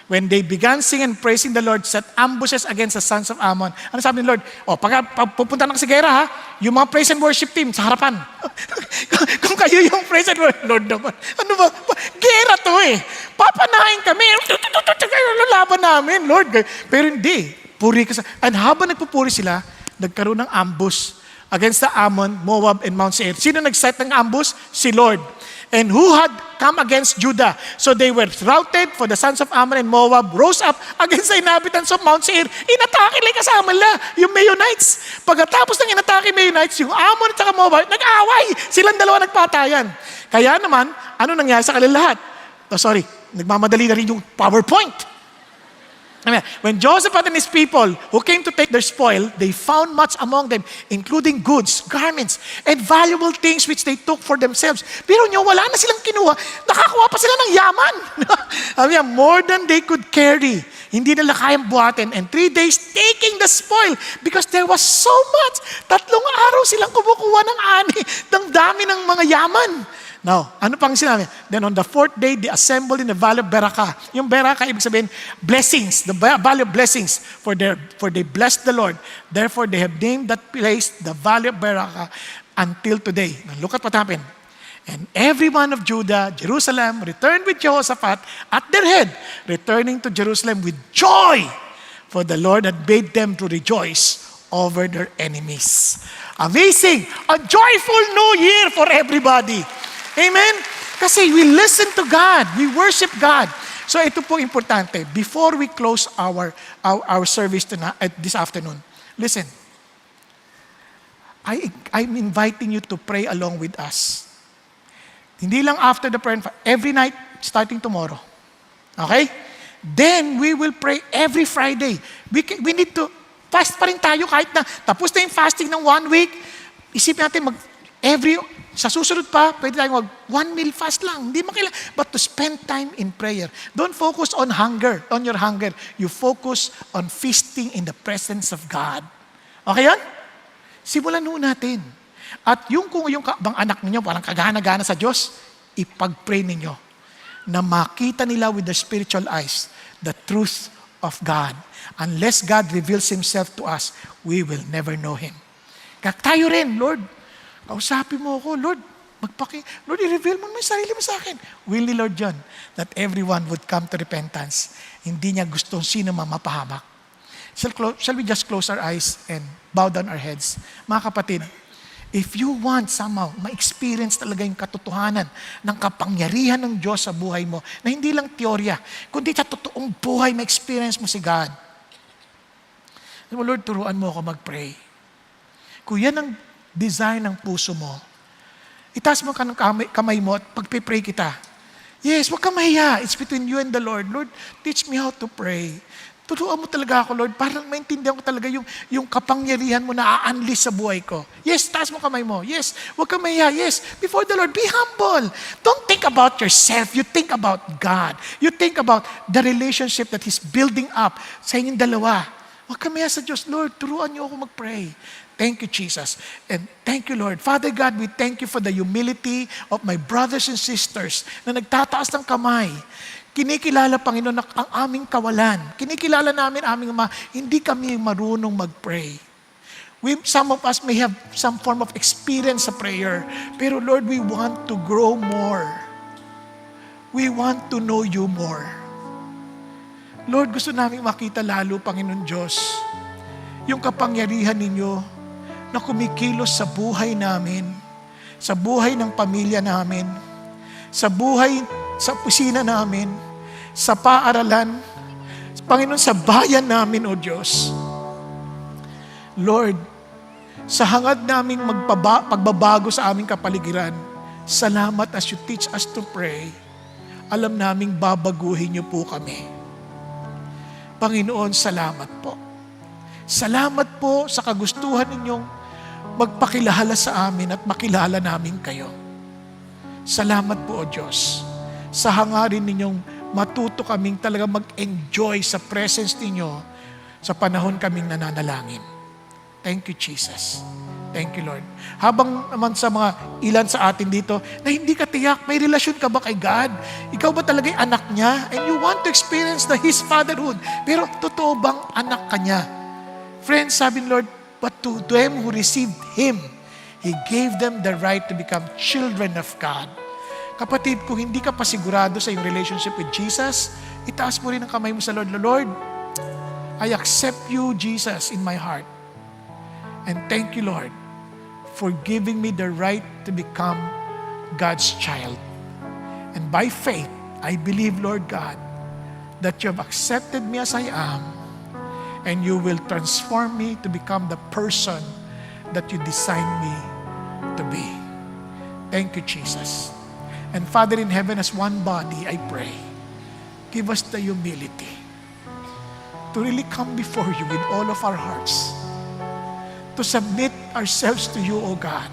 When they began singing and praising the Lord, set ambushes against the sons of Ammon. Ano sabi ng Lord? Pag pupunta na sa gera ha, yung mga praise and worship team sa harapan. Kung kayo yung praise and worship, Lord naman. Ano ba? Gera to eh. Papanahin kami. Lalaban namin, Lord. Pero hindi. Puri ka sa... And habang nagpupuri sila, nagkaroon ng ambush against the Ammon, Moab, and Mount Seir. Sino nag-set ng ambush? Si Lord. And who had come against Judah? So they were routed, for the sons of Ammon and Moab rose up against the inhabitants of Mount Seir. Inatake nila kasama nila, yung Meunites. Pagkatapos ng inatake Meunites, yung Ammon at saka Moab, nag-away. Silang dalawa nagpatayan. Kaya naman, ano nangyari sa kanila lahat? Nagmamadali na rin yung PowerPoint. When Joseph and his people who came to take their spoil, they found much among them, including goods, garments, and valuable things which they took for themselves. Pero nyo, wala na silang kinuha. Nakakuha pa sila ng yaman. More than they could carry. Hindi nila kayang buhatin. And 3 days taking the spoil because there was so much. 3 araw silang kumukuha ng ani, ng dami ng mga yaman. Now, ano pang sinabi? Then on the fourth day, they assembled in the valley of Beraka. Yung Beraka, ibig sabihin, blessings, the valley of blessings, for they blessed the Lord. Therefore, they have named that place the valley of Beraka until today. Now, look at what happened. And every one of Judah, Jerusalem, returned with Jehoshaphat at their head, returning to Jerusalem with joy, for the Lord had bade them to rejoice over their enemies. Amazing! A joyful new year for everybody. Amen? Kasi we listen to God. We worship God. So ito po importante. Before we close our service this afternoon, listen. I'm inviting you to pray along with us. Hindi lang after the prayer, every night starting tomorrow. Okay? Then we will pray every Friday. We need to fast pa rin tayo kahit na tapos na yung fasting ng 1 week. Isipin natin sa susunod pa, pwede tayong 1 meal fast lang. Hindi makailangan. But to spend time in prayer. Don't focus on your hunger. You focus on feasting in the presence of God. Okay yan? Simulan nun natin. At kung yung bang anak ninyo, parang kagana-gana sa Diyos, ipag-pray ninyo na makita nila with the spiritual eyes the truth of God. Unless God reveals Himself to us, we will never know Him. Kaya tayo rin, Lord, kausapin mo ako, Lord, Lord, i-reveal mo yung sarili mo sa akin. Will ni Lord John that everyone would come to repentance. Hindi niya gusto sino mapahamak. Shall we just close our eyes and bow down our heads? Mga kapatid, if you want somehow ma-experience talaga yung katotohanan ng kapangyarihan ng Diyos sa buhay mo, na hindi lang teorya, kundi sa totoong buhay, ma-experience mo si God. Lord, turuan mo ako mag-pray. Kung yan ang desire ng puso mo, itaas mo ka ng kamay mo at pagpipray kita. Yes, huwag ka mahiya. It's between you and the Lord. Lord, teach me how to pray. Turuan mo talaga ako, Lord, para maintindihan ko talaga yung kapangyarihan mo na a-unleash sa buhay ko. Yes, taas mo kamay mo. Yes, huwag ka mahiya. Yes, before the Lord, be humble. Don't think about yourself. You think about God. You think about the relationship that He's building up sa inyong dalawa. Huwag ka mahiya sa Diyos. Lord, turuan niyo ako mag-pray. Thank you, Jesus. And thank you, Lord. Father God, we thank you for the humility of my brothers and sisters na nagtataas ng kamay. Kinikilala, Panginoon, ang aming kawalan. Kinikilala namin aming hindi kami marunong mag-pray. Some of us may have some form of experience sa prayer. Pero Lord, we want to grow more. We want to know you more. Lord, gusto namin makita lalo, Panginoon Diyos, yung kapangyarihan ninyo na kumikilos sa buhay namin, sa buhay ng pamilya namin, sa buhay sa opisina namin, sa paaralan, Panginoon, sa bayan namin, O Diyos. Lord, sa hangad naming pagbabago sa aming kapaligiran, salamat as you teach us to pray. Alam naming babaguhin niyo po kami. Panginoon, salamat po. Salamat po sa kagustuhan ninyong magpakilala sa amin at makilala namin kayo. Salamat po, O Diyos, sa hangarin ninyong matuto kaming talaga mag-enjoy sa presence ninyo sa panahon kaming nananalangin. Thank you, Jesus. Thank you, Lord. Habang naman sa mga ilan sa atin dito na hindi ka tiyak, may relasyon ka ba kay God? Ikaw ba talaga yung anak niya? And you want to experience His fatherhood. Pero totoo bang anak ka niya? Friends, sabi ni Lord, but to them who received Him, He gave them the right to become children of God. Kapatid, kung hindi ka pa sigurado sa iyong relationship with Jesus, itaas mo rin ang kamay mo sa Lord. Lord, I accept you, Jesus, in my heart. And thank you, Lord, for giving me the right to become God's child. And by faith, I believe, Lord God, that you have accepted me as I am, and you will transform me to become the person that you designed me to be. Thank you, Jesus. And Father in heaven, as one body, I pray, give us the humility to really come before you with all of our hearts, to submit ourselves to you, O God,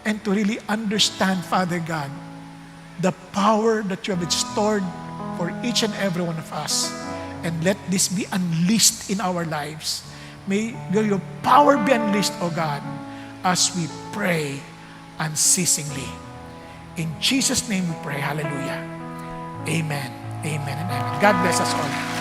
and to really understand, Father God, the power that you have stored for each and every one of us. And let this be unleashed in our lives. May your power be unleashed, O God, as we pray unceasingly. In Jesus' name we pray. Hallelujah. Amen. Amen and amen. God bless us all.